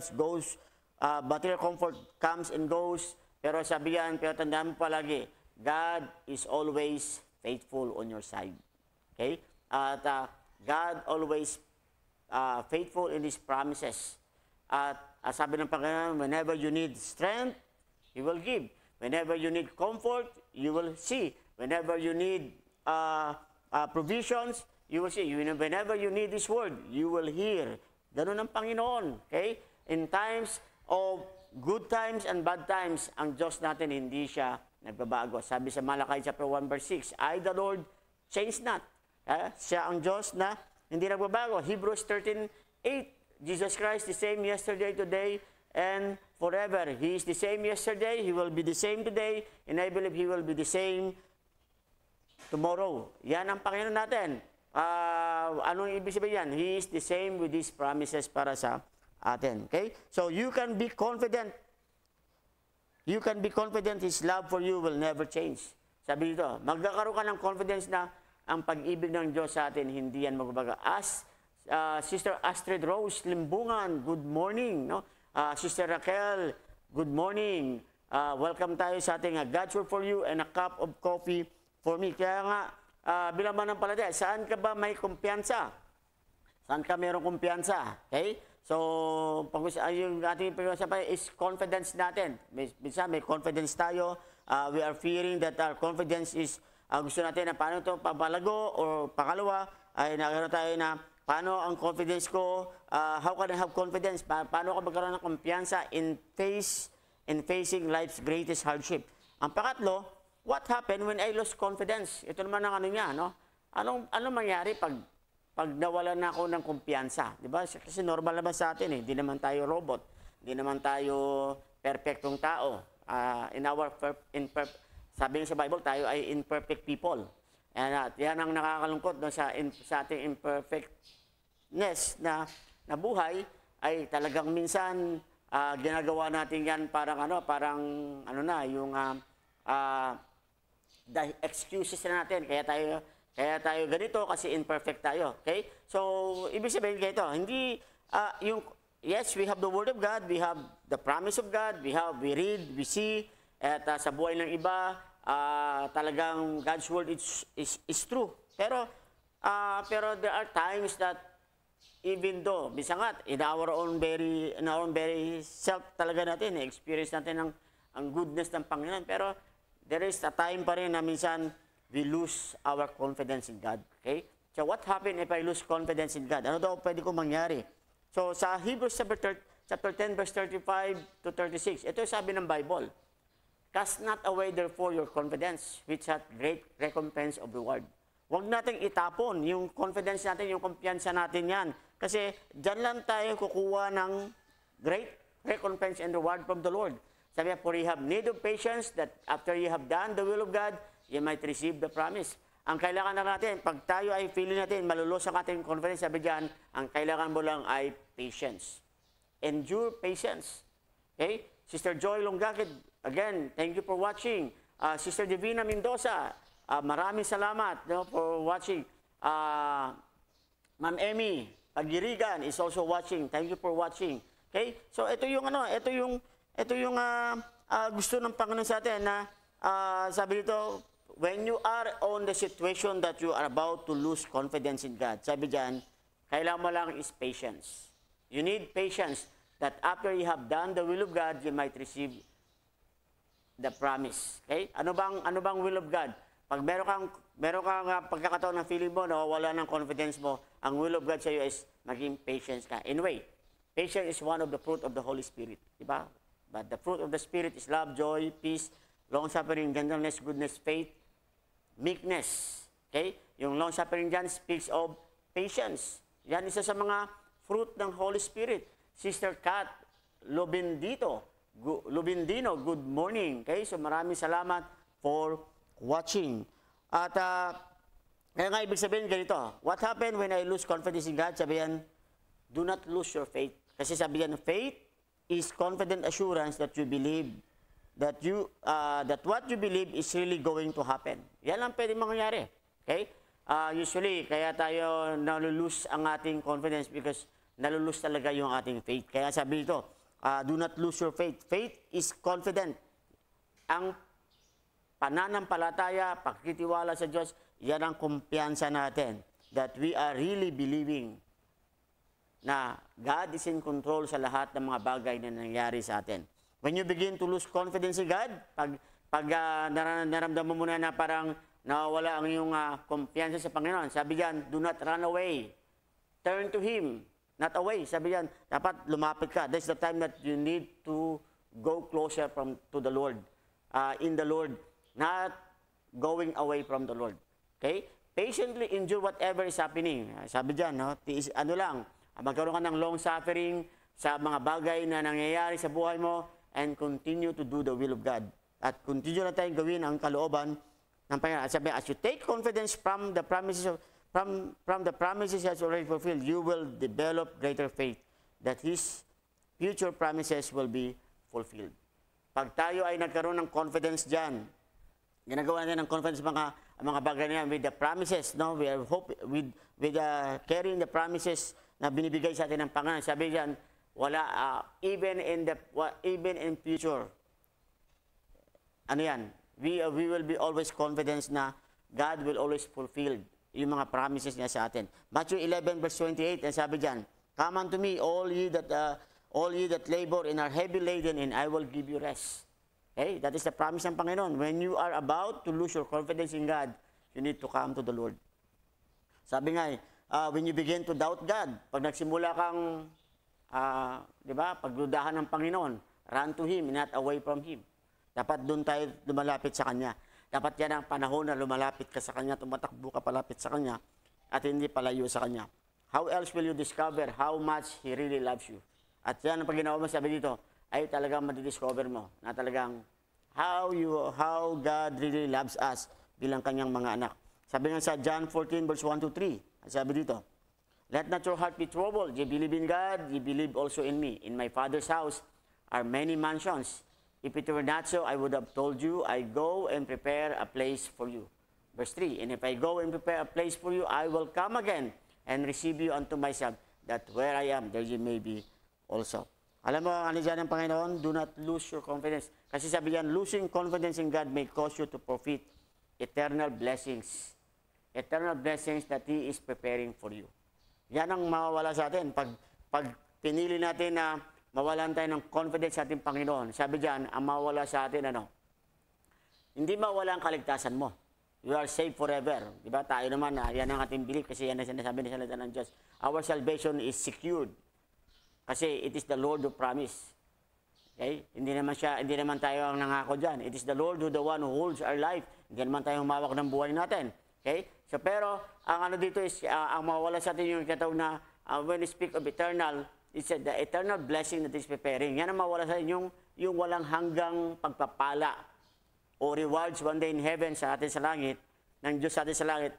comfort comes and goes. Pero sabihan, pero tandaan mo palagi, God is always faithful on your side. Okay? At God always faithful in His promises. At sabi ng Panginoon, whenever you need strength, He will give. Whenever you need comfort, you will see. Whenever you need provisions, you will see. Whenever you need His word, you will hear. Ganun ang Panginoon. Okay? In times of good times and bad times, ang Diyos natin hindi siya nagbabago. Sabi sa Malakay chapter 1 verse 6, I the Lord change not. Siya ang Diyos na hindi nagbabago. Hebrews 13:8, Jesus Christ the same yesterday, today, and forever. He is the same yesterday, He will be the same today, and I believe He will be the same tomorrow. Yan ang Panginoon natin. Anong ibig sabihin yan? He is the same with His promises para sa atin. Okay? So you can be confident. You can be confident His love for you will never change. Sabi dito, magkakaroon ka ng confidence na ang pag-ibig ng Diyos sa atin, hindi yan magbabago. As Sister Astrid Rose Limbungan, good morning. No? Sister Raquel, good morning. Welcome tayo sa ating God's Word for you and a cup of coffee for me. Kaya nga, bilang mananampalataya, saan ka ba may kumpiyansa? Saan ka mayroong kumpiyansa? Okay? So, yung ating pag-usapan is confidence natin. Minsan may confidence tayo. We are fearing that our confidence is, gusto natin na paano ito papalago, or pangalawa, ay nagkaroon tayo na paano ang confidence ko, how can I have confidence? Paano ako magkaroon ng kumpiyansa in facing life's greatest hardship? Ang pangatlo, what happened when I lost confidence? Ito naman ang ano niya, no? Anong mangyari pag nawalan na ako ng kumpiyansa? Di ba? Kasi normal naman sa atin, eh. Hindi naman tayo robot. Hindi naman tayo perfectong tao. Sabi sa Bible, tayo ay imperfect people. And yan ang nakakalungkot no, sa ating imperfectness na buhay, ay talagang minsan ginagawa natin yan parang yung the excuses na natin. Kaya tayo ganito kasi imperfect tayo. Okay? So, ibig sabihin ganito, hindi yes, we have the Word of God, we have the promise of God, we read, we see, at sa buhay ng iba, talagang God's Word is true. Pero there are times that even though, bisangat, in our own very self talaga natin, experience natin ang goodness ng Panginoon. Pero there is a time pa rin na minsan we lose our confidence in God. Okay? So what happened if I lose confidence in God? Ano daw pwede kong mangyari? So sa Hebrews chapter 10 verse 35 to 36, ito yung sabi ng Bible. Cast not away therefore your confidence, which hath great recompense of reward. Huwag nating itapon yung confidence natin, yung kumpiyansa natin yan. Kasi dyan lang tayo kukuha ng great recompense and reward from the Lord. Sabi niya, for you have need of patience, that after you have done the will of God, you might receive the promise. Ang kailangan na natin, pag tayo ay feeling natin, malulus ang ating confidence, sabi dyan, ang kailangan mo lang ay patience. Endure patience. Okay? Sister Joy Longakid, again, thank you for watching. Sister Divina Mendoza, maraming salamat for watching. Ma'am Emmy Pagirigan is also watching. Thank you for watching. Okay? So ito yung gusto ng Panginoon sa atin na sabi dito, when you are on the situation that you are about to lose confidence in God, sabi diyan, kailangan mo lang is patience. You need patience that after you have done the will of God, you might receive the promise. Okay? Ano bang will of God? Pag meron kang pagkakataon ng feeling mo, nawawala ng confidence mo, ang will of God sa iyo is maging patience ka. Anyway, patience is one of the fruit of the Holy Spirit. Diba? But the fruit of the Spirit is love, joy, peace, long-suffering, gentleness, goodness, faith, meekness. Okay? Yung long-suffering dyan speaks of patience. Yan isa sa mga fruit ng Holy Spirit. Sister Kat Lubindino, good morning. Okay? So maraming salamat for watching. At kaya nga ibig sabihin ganito, what happened when I lose confidence in God? Sabi yan, do not lose your faith. Kasi sabi yan, faith is confident assurance that you believe that what you believe is really going to happen. Yan lang pwede mangyari. Okay? Usually, kaya tayo nalulose ang ating confidence because nalulose talaga yung ating faith. Kaya sabi ito, do not lose your faith. Faith is confident. Ang pananampalataya, pagkitiwala sa Diyos, yan ang kumpiyansa natin. That we are really believing na God is in control sa lahat ng mga bagay na nangyari sa atin. When you begin to lose confidence in God, pag naramdaman mo na parang nawawala ang iyong kumpiyansa sa Panginoon, sabi diyan, do not run away. Turn to Him, not away. Sabi diyan, dapat lumapit ka. That's the time that you need to go closer to the Lord, in the Lord, not going away from the Lord. Okay? Patiently endure whatever is happening. Sabi dyan, no? Ano lang, magkaroon ka ng long suffering sa mga bagay na nangyayari sa buhay mo and continue to do the will of God. At continue na tayong gawin ang kalooban ng Panginoon. Sabi, as you take confidence from the promises from the promises He has already fulfilled, you will develop greater faith that His future promises will be fulfilled. Pag tayo ay nagkaroon ng confidence dyan, ginagawa natin ng confidence mga bagay na yan with the promises, no? We are hope with carrying the promises na binibigay sa atin ng Panginoon. Sabi diyan, wala even in future. Ano yan? We will be always confident na God will always fulfill yung mga promises niya sa atin. Matthew 11 verse 28, and sabi diyan, come unto me all ye that labor and are heavy laden, and I will give you rest. Okay? That is the promise ng Panginoon. When you are about to lose your confidence in God, you need to come to the Lord. Sabi nga, when you begin to doubt God, pag nagsimula kang, di ba, pagdudahan ng Panginoon, run to Him, not away from Him. Dapat doon tayo lumalapit sa Kanya. Dapat yan ang panahon na lumalapit ka sa Kanya, tumatakbo ka palapit sa Kanya, at hindi palayo sa Kanya. How else will you discover how much He really loves you? At yan ang pag ginawa mo, sabi dito, ay talagang madidiscover mo na talagang how God really loves us bilang Kanyang mga anak. Sabi nga sa John 14 verse 1 to 3, sabi dito, let not your heart be troubled. Ye believe in God, ye believe also in me. In my Father's house are many mansions. If it were not so, I would have told you, I go and prepare a place for you. Verse 3, and if I go and prepare a place for you, I will come again and receive you unto myself, that where I am, there you may be also. Alam mo, ano dyan ng Panginoon? Do not lose your confidence. Kasi sabi yan, losing confidence in God may cause you to forfeit eternal blessings. Eternal blessings that He is preparing for you. Yan ang mawawala sa atin. Pag pinili natin na mawalan tayo ng confidence sa ating Panginoon, sabi dyan, ang mawawala sa atin, hindi mawala ang kaligtasan mo. You are saved forever. Diba? Tayo naman, yan ang ating belief kasi yan ang sinasabi ng salita ng Diyos. Our salvation is secured. Kasi it is the Lord who promised. Okay? Hindi naman tayo ang nangako dyan. It is the Lord who the one who holds our life. Hindi naman tayo humawak ng buhay natin. Okay? So pero, ang ano dito is, ang mawala sa atin yung katawag na, when we speak of eternal, it's the eternal blessing that is preparing. Yan ang mawala sa atin, yung walang hanggang pagpapala o rewards one day in heaven sa atin sa langit, ng Diyos sa atin sa langit,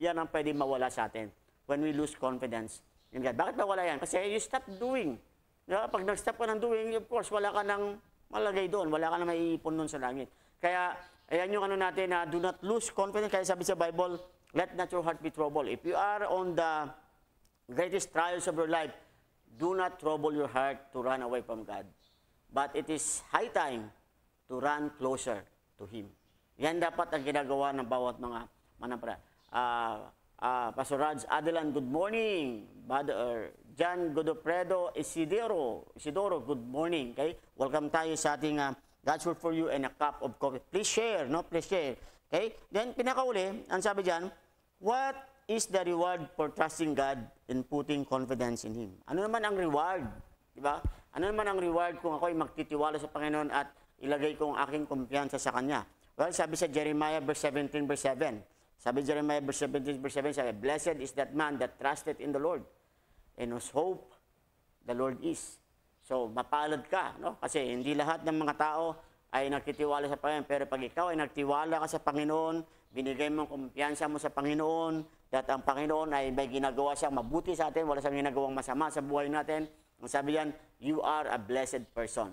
yan ang pwede mawala sa atin when we lose confidence in God. Bakit mawala yan? Kasi you stop doing. Diba? Pag nag-stop ka ng doing, of course, wala ka nang malagay doon. Wala ka nang maiipon doon sa langit. Kaya, ayan yung ano natin na do not lose confidence. Kaya sabi sa Bible, let not your heart be troubled. If you are on the greatest trials of your life, do not trouble your heart to run away from God. But it is high time to run closer to Him. Yan dapat ang ginagawa ng bawat mga manapra. Pastor Raj Adelan, good morning. John Godofredo Isidoro, good morning. Okay? Welcome tayo sa ating God's Word for You and a cup of coffee. Please share, no? Please share. Okay? Then, pinakauli, ang sabi dyan, what is the reward for trusting God and putting confidence in Him? Ano naman ang reward? Diba? Ano naman ang reward kung ako ay magtitiwala sa Panginoon at ilagay ko ang aking kumpiyansa sa Kanya? Well, sabi sa Jeremiah verse 17 verse 7. Sabi Jeremiah verse 17 verse 7, sabi, blessed is that man that trusted in the Lord and whose hope the Lord is. So, mapalad ka, no? Kasi hindi lahat ng mga tao ay nagtitiwala sa Panginoon. Pero pag ikaw ay nagtiwala ka sa Panginoon, binigay mo ang kumpiyansa mo sa Panginoon, at ang Panginoon ay may ginagawa siyang mabuti sa atin, wala siyang ginagawang masama sa buhay natin. Ang sabi yan, you are a blessed person.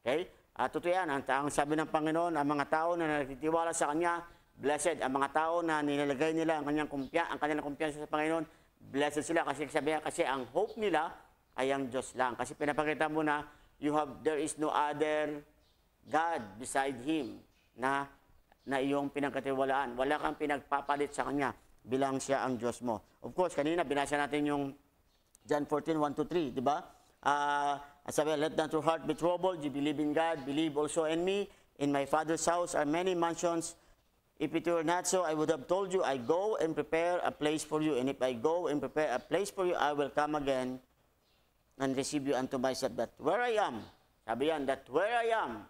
Okay? Totoo yan. Ang sabi ng Panginoon, ang mga tao na nagtitiwala sa Kanya, blessed. Ang mga tao na nilalagay nila ang kanilang kumpiyansa sa Panginoon, blessed sila. Kasi ang hope nila ay ang Diyos lang. Kasi pinapakita mo na there is no other God beside Him na iyong pinagkatiwalaan. Wala kang pinagpapalit sa Kanya bilang siya ang Diyos mo. Of course, kanina binasa natin yung John 14, 1 to 3, di ba? Sabi, let not your heart be troubled. You believe in God, believe also in me. In my Father's house are many mansions. If it were not so, I would have told you, I go and prepare a place for you. And if I go and prepare a place for you, I will come again and receive you unto myself. That where I am, Sabi yan, that where I am,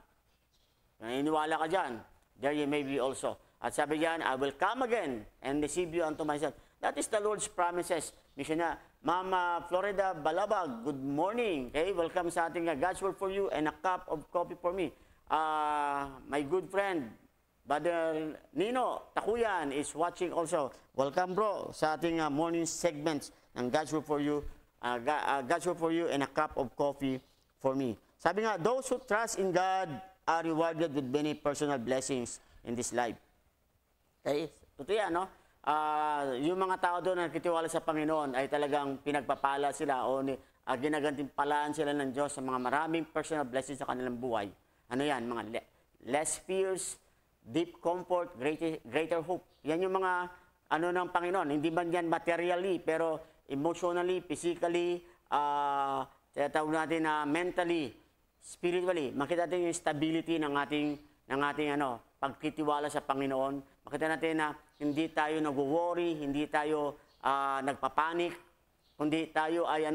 naniniwala ka dyan, there you may be also. At sabi yan, I will come again and receive you unto myself. That is the Lord's promises. Mission na, Mama Florida Balabag, good morning. Okay, welcome sa ating God's Word for you and a cup of coffee for me. My good friend, Brother Nino Takuyan is watching also. Welcome bro sa ating morning segments ng God's Word for you. God's Word for you and a cup of coffee for me. Sabi nga, those who trust in God are rewarded with many personal blessings in this life. Okay? Totoo yan, no? Yung mga tao doon na nakitiwala sa Panginoon ay talagang pinagpapala sila o ginagantimpalaan sila ng Diyos sa mga maraming personal blessings sa kanilang buhay. Ano yan? Mga less fears, deep comfort, greater hope. Yan yung mga ano ng Panginoon. Hindi man yan materially, pero emotionally, physically, tawag natin na mentally, spiritually. Makita natin yung stability ng ating pagkitiwala sa Panginoon. Makita natin na hindi tayo nag-worry, hindi tayo nagpapanik, kundi tayo ay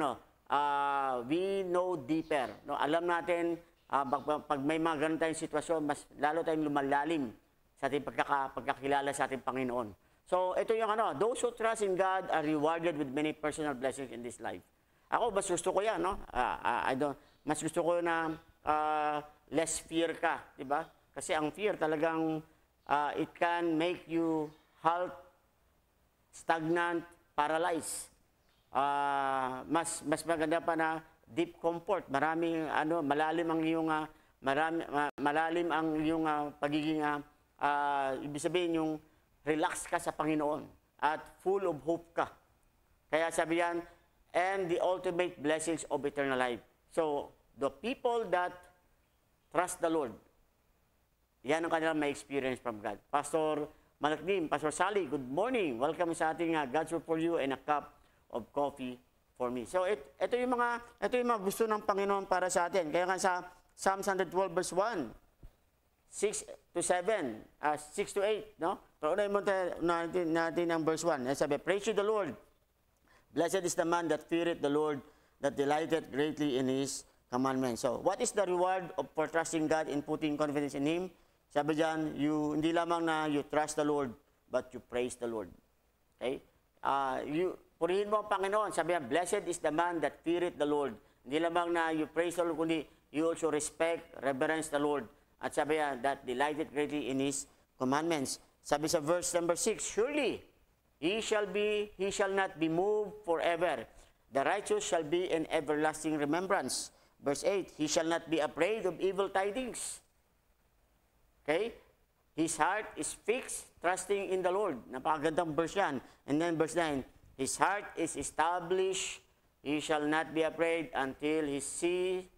we know deeper. No? Alam natin, pag may mga ganun tayong sitwasyon, mas lalo tayong lumalalim sa ating pagkakilala sa ating Panginoon. So, ito yung those who trust in God are rewarded with many personal blessings in this life. Ako, mas gusto ko yan, no? Mas gusto ko na less fear ka, di ba? Kasi ang fear talagang it can make you halt, stagnant, paralyzed. Mas maganda pa na deep comfort. Malalim ang iyong malalim ang iyong pagiging ibig sabihin yung relax ka sa Panginoon at full of hope ka. Kaya sabi yan, and the ultimate blessings of eternal life. So, the people that trust the Lord, yan ang kanilang may experience from God. Pastor Malakdim, Pastor Sally, good morning. Welcome sa ating God's Word for you and a cup of coffee for me. So, ito yung mga gusto ng Panginoon para sa atin. Kaya nga sa Psalms 112 verse 1, 6 to 7, 6 to 8, no? Pero unahin mo natin ang verse 1. Sabi, praise you the Lord. Blessed is the man that feareth the Lord, that delighteth greatly in His commandments. So, what is the reward for trusting God and putting confidence in Him? Sabi dyan, hindi lamang na you trust the Lord, but you praise the Lord. Okay? Purihin mo ang Panginoon. Sabi yan, blessed is the man that feareth the Lord. Hindi lamang na you praise the Lord, kundi you also respect, reverence the Lord. At sabi yan, that delighted greatly in His commandments. Sabi sa verse number 6, surely he shall not be moved forever. The righteous shall be in everlasting remembrance. Verse 8, he shall not be afraid of evil tidings. Okay? His heart is fixed, trusting in the Lord. Napakagandang verse yan. And then verse 9, his heart is established. He shall not be afraid until he see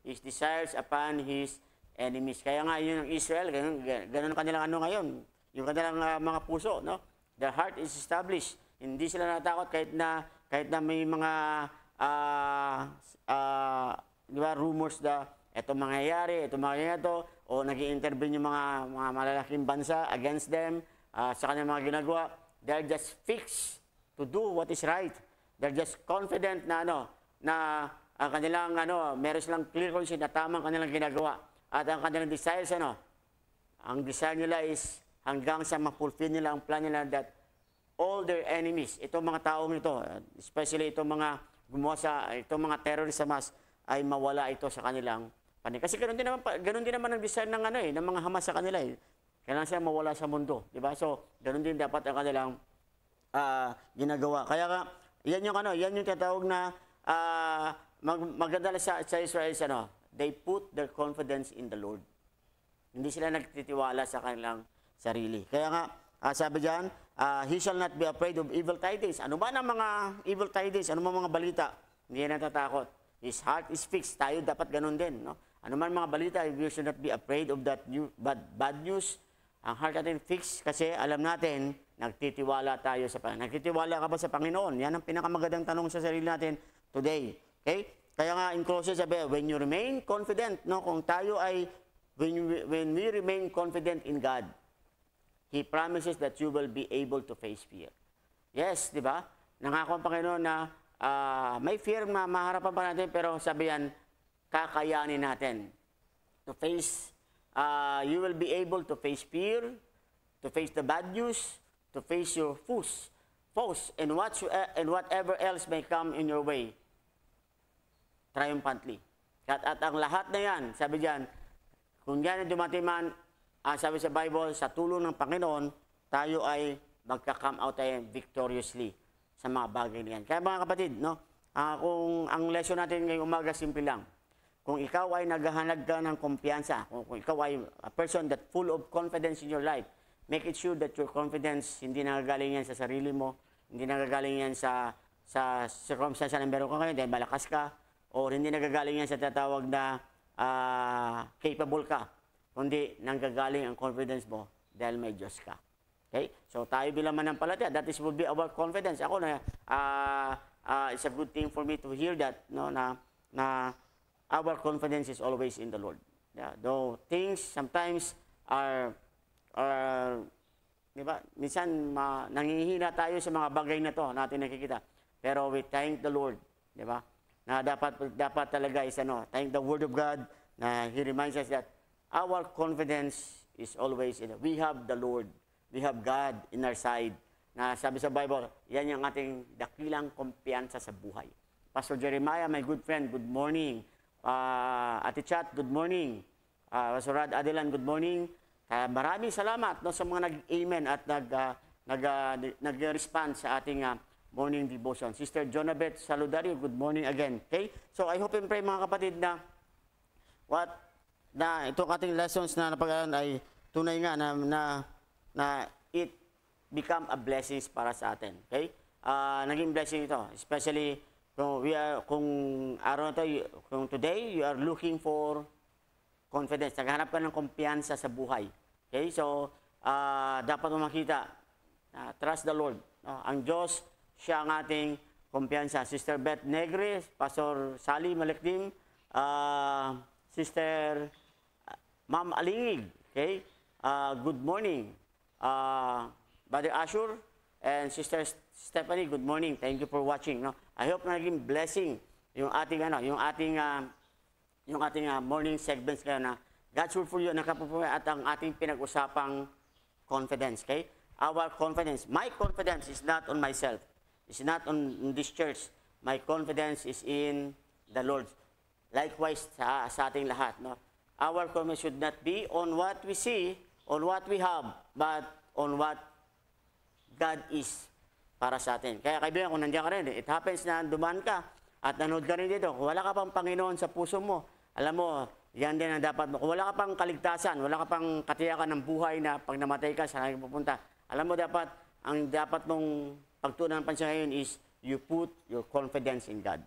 his desires upon his enemies. Kaya nga yun ang Israel, ganun kanilang ngayon. Yung kanilang mga puso, no? Their heart is established. Hindi sila natakot kahit na may mga rumors na ito mangyayari, o nag-i-intervene yung mga malalaking bansa against them sa kanilang mga ginagawa. They're just fixed to do what is right. They're just confident na ang kanilang meron silang clear conscience na tamang kanilang ginagawa. At ang kanilang desires ang desire nila is hanggang sa ma-fulfill nila ang plan nila that all their enemies, itong mga taong ito, especially itong mga gumawa itong mga terrorist sa Hamas, ay mawala ito sa kanilang panig. Kasi ganun din naman ang desire ng mga Hamas sa kanila Kailangan sila mawala sa mundo, di ba? So, ganun din dapat ang kanilang ginagawa. Kaya nga, yan yung tatawag na maganda sa Israel they put their confidence in the Lord. Hindi sila nagtitiwala sa kanilang sarili. Kaya nga, sabi diyan, he shall not be afraid of evil tidings. Ano ba ng mga evil tidings? Ano ba mga balita? Hindi yan natatakot. His heart is fixed. Tayo dapat ganun din, no? Ano man mga balita, we should not be afraid of that bad news. Ang heart natin fixed kasi alam natin, nagtitiwala tayo sa Panginoon. Nagtitiwala ka ba sa Panginoon? Yan ang pinakamagandang tanong sa sarili natin today. Okay? Kaya nga, in closing sabi, when you remain confident, no, kung tayo ay, when we remain confident in God, He promises that you will be able to face fear. Yes, di ba? Nangako ang Panginoon na may fear na maharapan pa natin, pero sabi yan, kakayanin natin. To face, you will be able to face fear, to face the bad news, to face your foes, and whatever else may come in your way, triumphantly. At ang lahat na yan, sabi diyan, kung yan ang dumating man, sabi sa Bible, sa tulong ng Panginoon, tayo ay magka-come out tayo victoriously sa mga bagay na yan. Kaya mga kapatid, no, kung ang lesson natin ngayong umaga, simple lang. Kung ikaw ay naghahanap ka ng kumpiyansa, kung ikaw ay a person that full of confidence in your life, make it sure that your confidence hindi nagagaling yan sa sarili mo, hindi nagagaling yan sa circumstance na meron ka ngayon dahil malakas ka, o hindi nagagaling yan sa tatawag na capable ka, kundi nanggagaling ang confidence mo dahil may Diyos ka. Okay? So tayo bilang manampalataya, that is will be our confidence. Ako na, it's a good thing for me to hear that, no, na our confidence is always in the Lord. Yeah, though things sometimes are di ba? Minsan nangihina tayo sa mga bagay na to natin nakikita. Pero we thank the Lord, di ba? Na dapat talaga is thank the Word of God na He reminds us that our confidence is always in we have the Lord. We have God in our side. Na sabi sa Bible, yan yung ating dakilang kumpiyansa sa buhay. Pastor Jeremiah, my good friend, good morning. Ate Chat, good morning. Pastor Rad Adelan, good morning. Maraming salamat no, sa mga nag-amen at nag-respond sa ating morning devotion. Sister Jonabeth Saludario, good morning again. Okay? So I hope and pray mga kapatid na itong ating lessons na napag-aaral ay tunay nga na it become a blessing para sa atin. Okay? Naging blessing ito, especially kung araw na to, kung today you are looking for confidence, naghahanap ka ng kumpiyansa sa buhay. Okay? So, dapat mo makita, trust the Lord. Ang Diyos, siya ang ating kumpiyansa. Sister Beth Negre, Pastor Sally Malekdim, Sister Ma'am Alingig, okay? Good morning. Brother Ashur and Sister Stephanie, good morning. Thank you for watching. No? I hope na naging blessing yung ating morning segments kayo na God's word for you at ang ating pinag-usapang confidence. Okay? Our confidence, my confidence is not on myself. It's not on this church. My confidence is in the Lord. Likewise sa ating lahat. No? Our confidence should not be on what we see, on what we have, but on what God is para sa atin. Kaya kaibigan, kung nandiyan ka rin, it happens na dumaan ka at nanood ka rin dito. Kung wala ka pang Panginoon sa puso mo, alam mo, yan din ang dapat mo. Kung wala ka pang kaligtasan, wala ka pang katiyakan ng buhay na pag namatay ka, saan ka pupunta. Alam mo, ang dapat mong pagtuunan ng pansin ngayon is you put your confidence in God.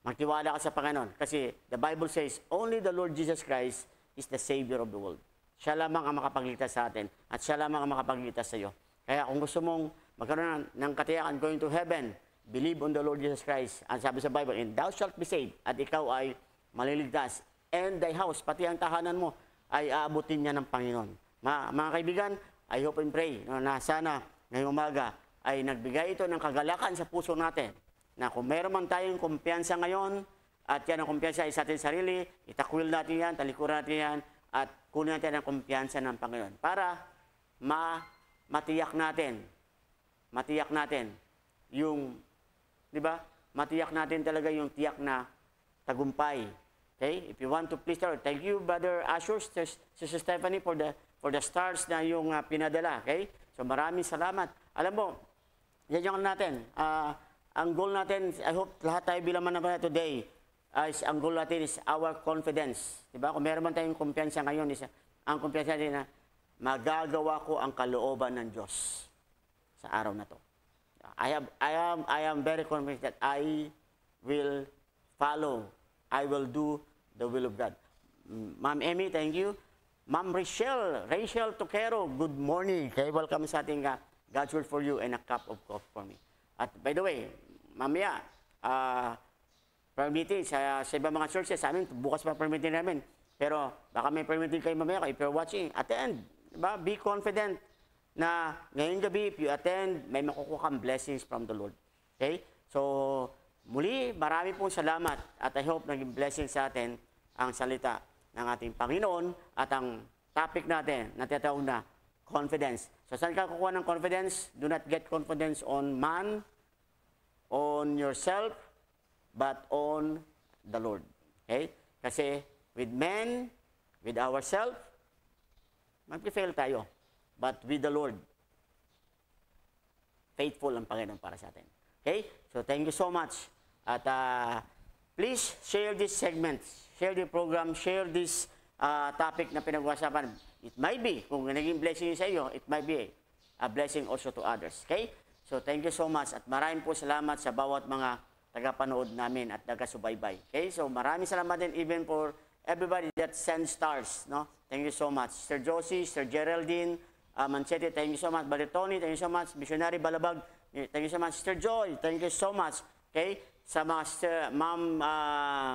Magtiwala ka sa Panginoon. Kasi the Bible says, only the Lord Jesus Christ is the Savior of the world. Siya lamang ang makapagligtas sa atin at siya lamang ang makapagligtas sa iyo. Kaya kung gusto mong magkaroon ng katiyakan, going to heaven, believe on the Lord Jesus Christ. Ang sabi sa Bible, and thou shalt be saved, at ikaw ay maliligtas. And thy house, pati ang tahanan mo, ay aabutin niya ng Panginoon. Mga kaibigan, I hope and pray na sana ngayong umaga ay nagbigay ito ng kagalakan sa puso natin. Na kung meron man tayong kumpiyansa ngayon, at yan ang kumpiyansa ay sa ating sarili, itakwil natin yan, talikuran natin yan, at kunin natin ang kumpiyansa ng Panginoon. Para matiyak natin yung, di ba? Matiyak natin talaga yung tiyak na tagumpay. Okay? If you want to please the Lord, thank you, Brother Ashur, Sister Stephanie, for the stars na yung pinadala. Okay? So maraming salamat. Alam mo, yan yung natin. Ang goal natin, I hope lahat tayo bilang manapala today, ang goal natin is our confidence. Diba? Kung meron man tayong kumpiyansa ngayon, ang kumpiyansa natin na magagawa ko ang kalooban ng Diyos sa araw na to. I am very confident that I will follow, I will do the will of God. Ma'am Emmy, thank you. Ma'am Rachel Toquero, good morning. Okay, welcome sa ating God's word for you and a cup of coffee for me. At by the way, mamaya, prayer meeting sa ibang mga churches, sa amin, bukas pa prayer meeting namin. Pero baka may prayer meeting kayo mamaya, if you're watching, attend. Diba? Be confident na ngayong gabi, if you attend, may makukuha kang blessings from the Lord. Okay? So, Muli, marami pong salamat at I hope naging blessing sa atin ang salita ng ating Panginoon at ang topic natin na tinatawag na confidence. So saan ka kukuha ng confidence? Do not get confidence on man, on yourself, but on the Lord. Okay? Kasi with men, with ourselves, mag-fail tayo. But with the Lord, faithful ang Panginoon para sa atin. Okay? So thank you so much. At please share this segment, share the program, share this topic na pinag-uusapan. It might be, kung naging blessing sa iyo, it might be a blessing also to others. Okay? So thank you so much at maraming po salamat sa bawat mga tagapanood namin at taga-subaybay. Okay? So maraming salamat din even for everybody that sends stars. No? Thank you so much. Sir Josie, Sir Geraldine, Manchete, thank you so much. Brother Tony, thank you so much. Missionary Balabag, thank you so much. Sister Joy, thank you so much. Okay? Sa mga Ma'am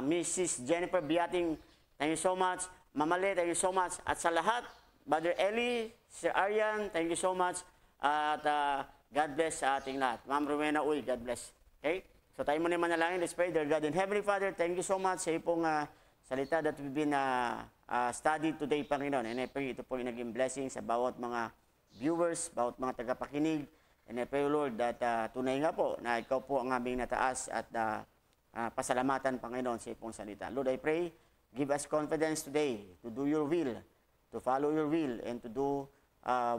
Mrs. Jennifer Biating, thank you so much. Mamale, thank you so much. At sa lahat, Brother Eli, Sir Aryan, thank you so much. At God bless sa ating lahat. Ma'am Rowena Uy, God bless. Okay? So tayo muna manalangin. Let's pray. Dear God and Heavenly Father, thank you so much sa ipong salita that we've been studied today, Panginoon. And I pray ito po yung naging blessing sa bawat mga viewers, bawat mga tagapakinig. And I pray, Lord, that tunay nga po na ikaw po ang aming nataas at pasalamatan, Panginoon, sa ipong salita. Lord, I pray, give us confidence today to do your will, to follow your will, and to do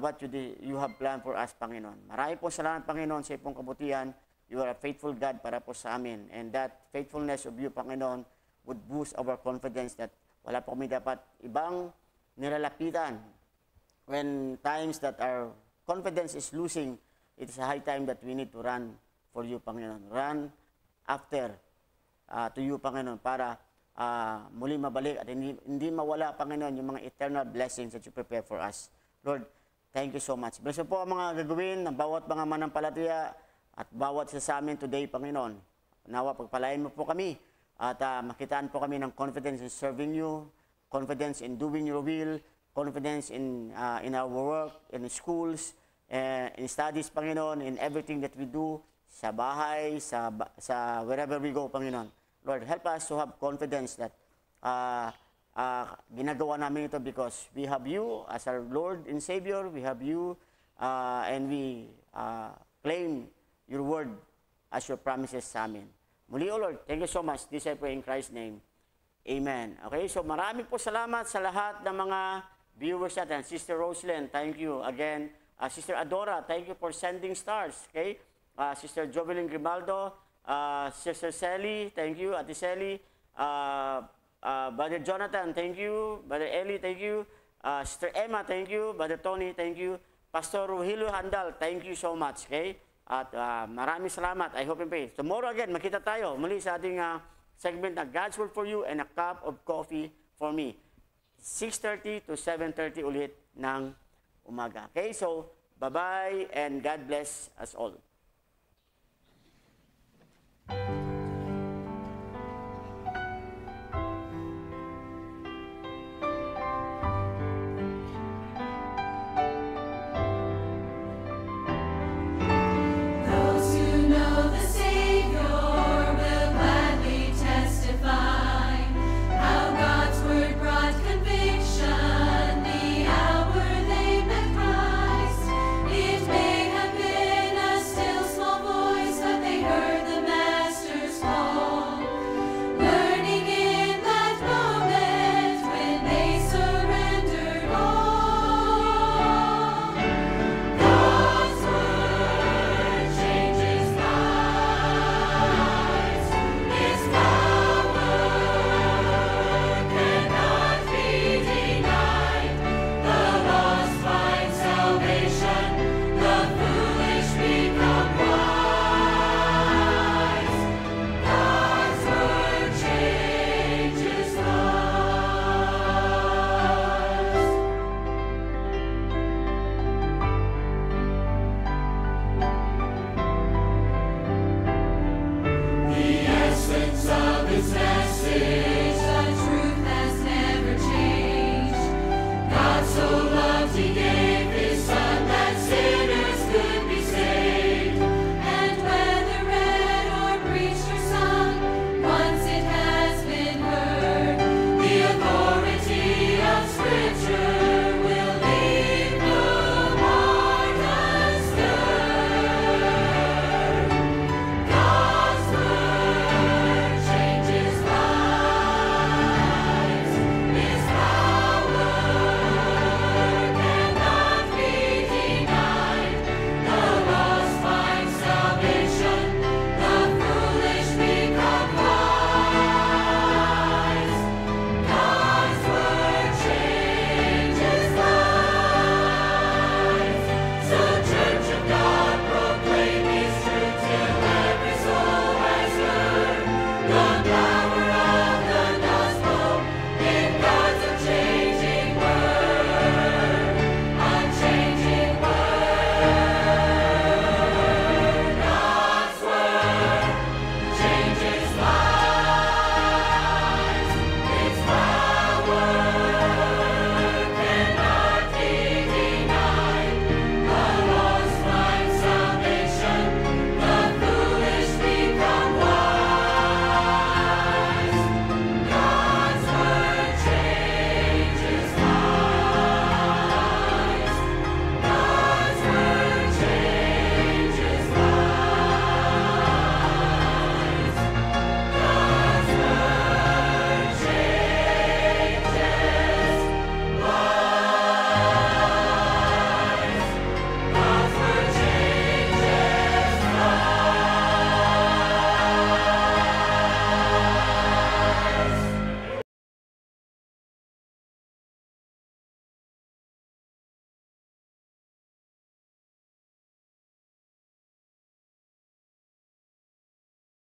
what you have planned for us, Panginoon. Marami po salamat, Panginoon, sa ipong kabutihan. You are a faithful God para po sa amin. And that faithfulness of you, Panginoon, would boost our confidence that wala po kami dapat ibang nilalapitan. When times that our confidence is losing, it is a high time that we need to run for you, Panginoon. Run after to you, Panginoon, para muli mabalik at hindi mawala, Panginoon, yung mga eternal blessings that you prepare for us. Lord, thank you so much. Bless po ang mga gagawin ng bawat mga manampalataya at bawat isa sa amin today, Panginoon. Nawa, pagpalain mo po kami at makitaan po kami ng confidence in serving you, confidence in doing your will, confidence in our work, in schools, in studies, Panginoon, in everything that we do, sa bahay, sa wherever we go, Panginoon. Lord, help us to have confidence that ginagawa namin ito because we have you as our Lord and Savior, we have you, and we claim your word as your promises sa amin. Muli, O Lord, thank you so much. This I pray in Christ's name. Amen. Okay, so marami po salamat sa lahat ng mga viewers natin. Sister Roslyn, thank you again. Sister Adora, thank you for sending stars. Okay? Sister Jovelyn Grimaldo, Sister Sally, thank you. Ate Sally, Brother Jonathan, thank you. Brother Eli, thank you. Sister Emma, thank you. Brother Tony, thank you. Pastor Ruhilo Handal, thank you so much. Okay? At maraming salamat. I hope and pray. Tomorrow again, makita tayo muli sa ating segment na God's Word for You and a Cup of Coffee for Me. 6:30 to 7:30 ulit ng umaga. Okay, so bye-bye and God bless us all.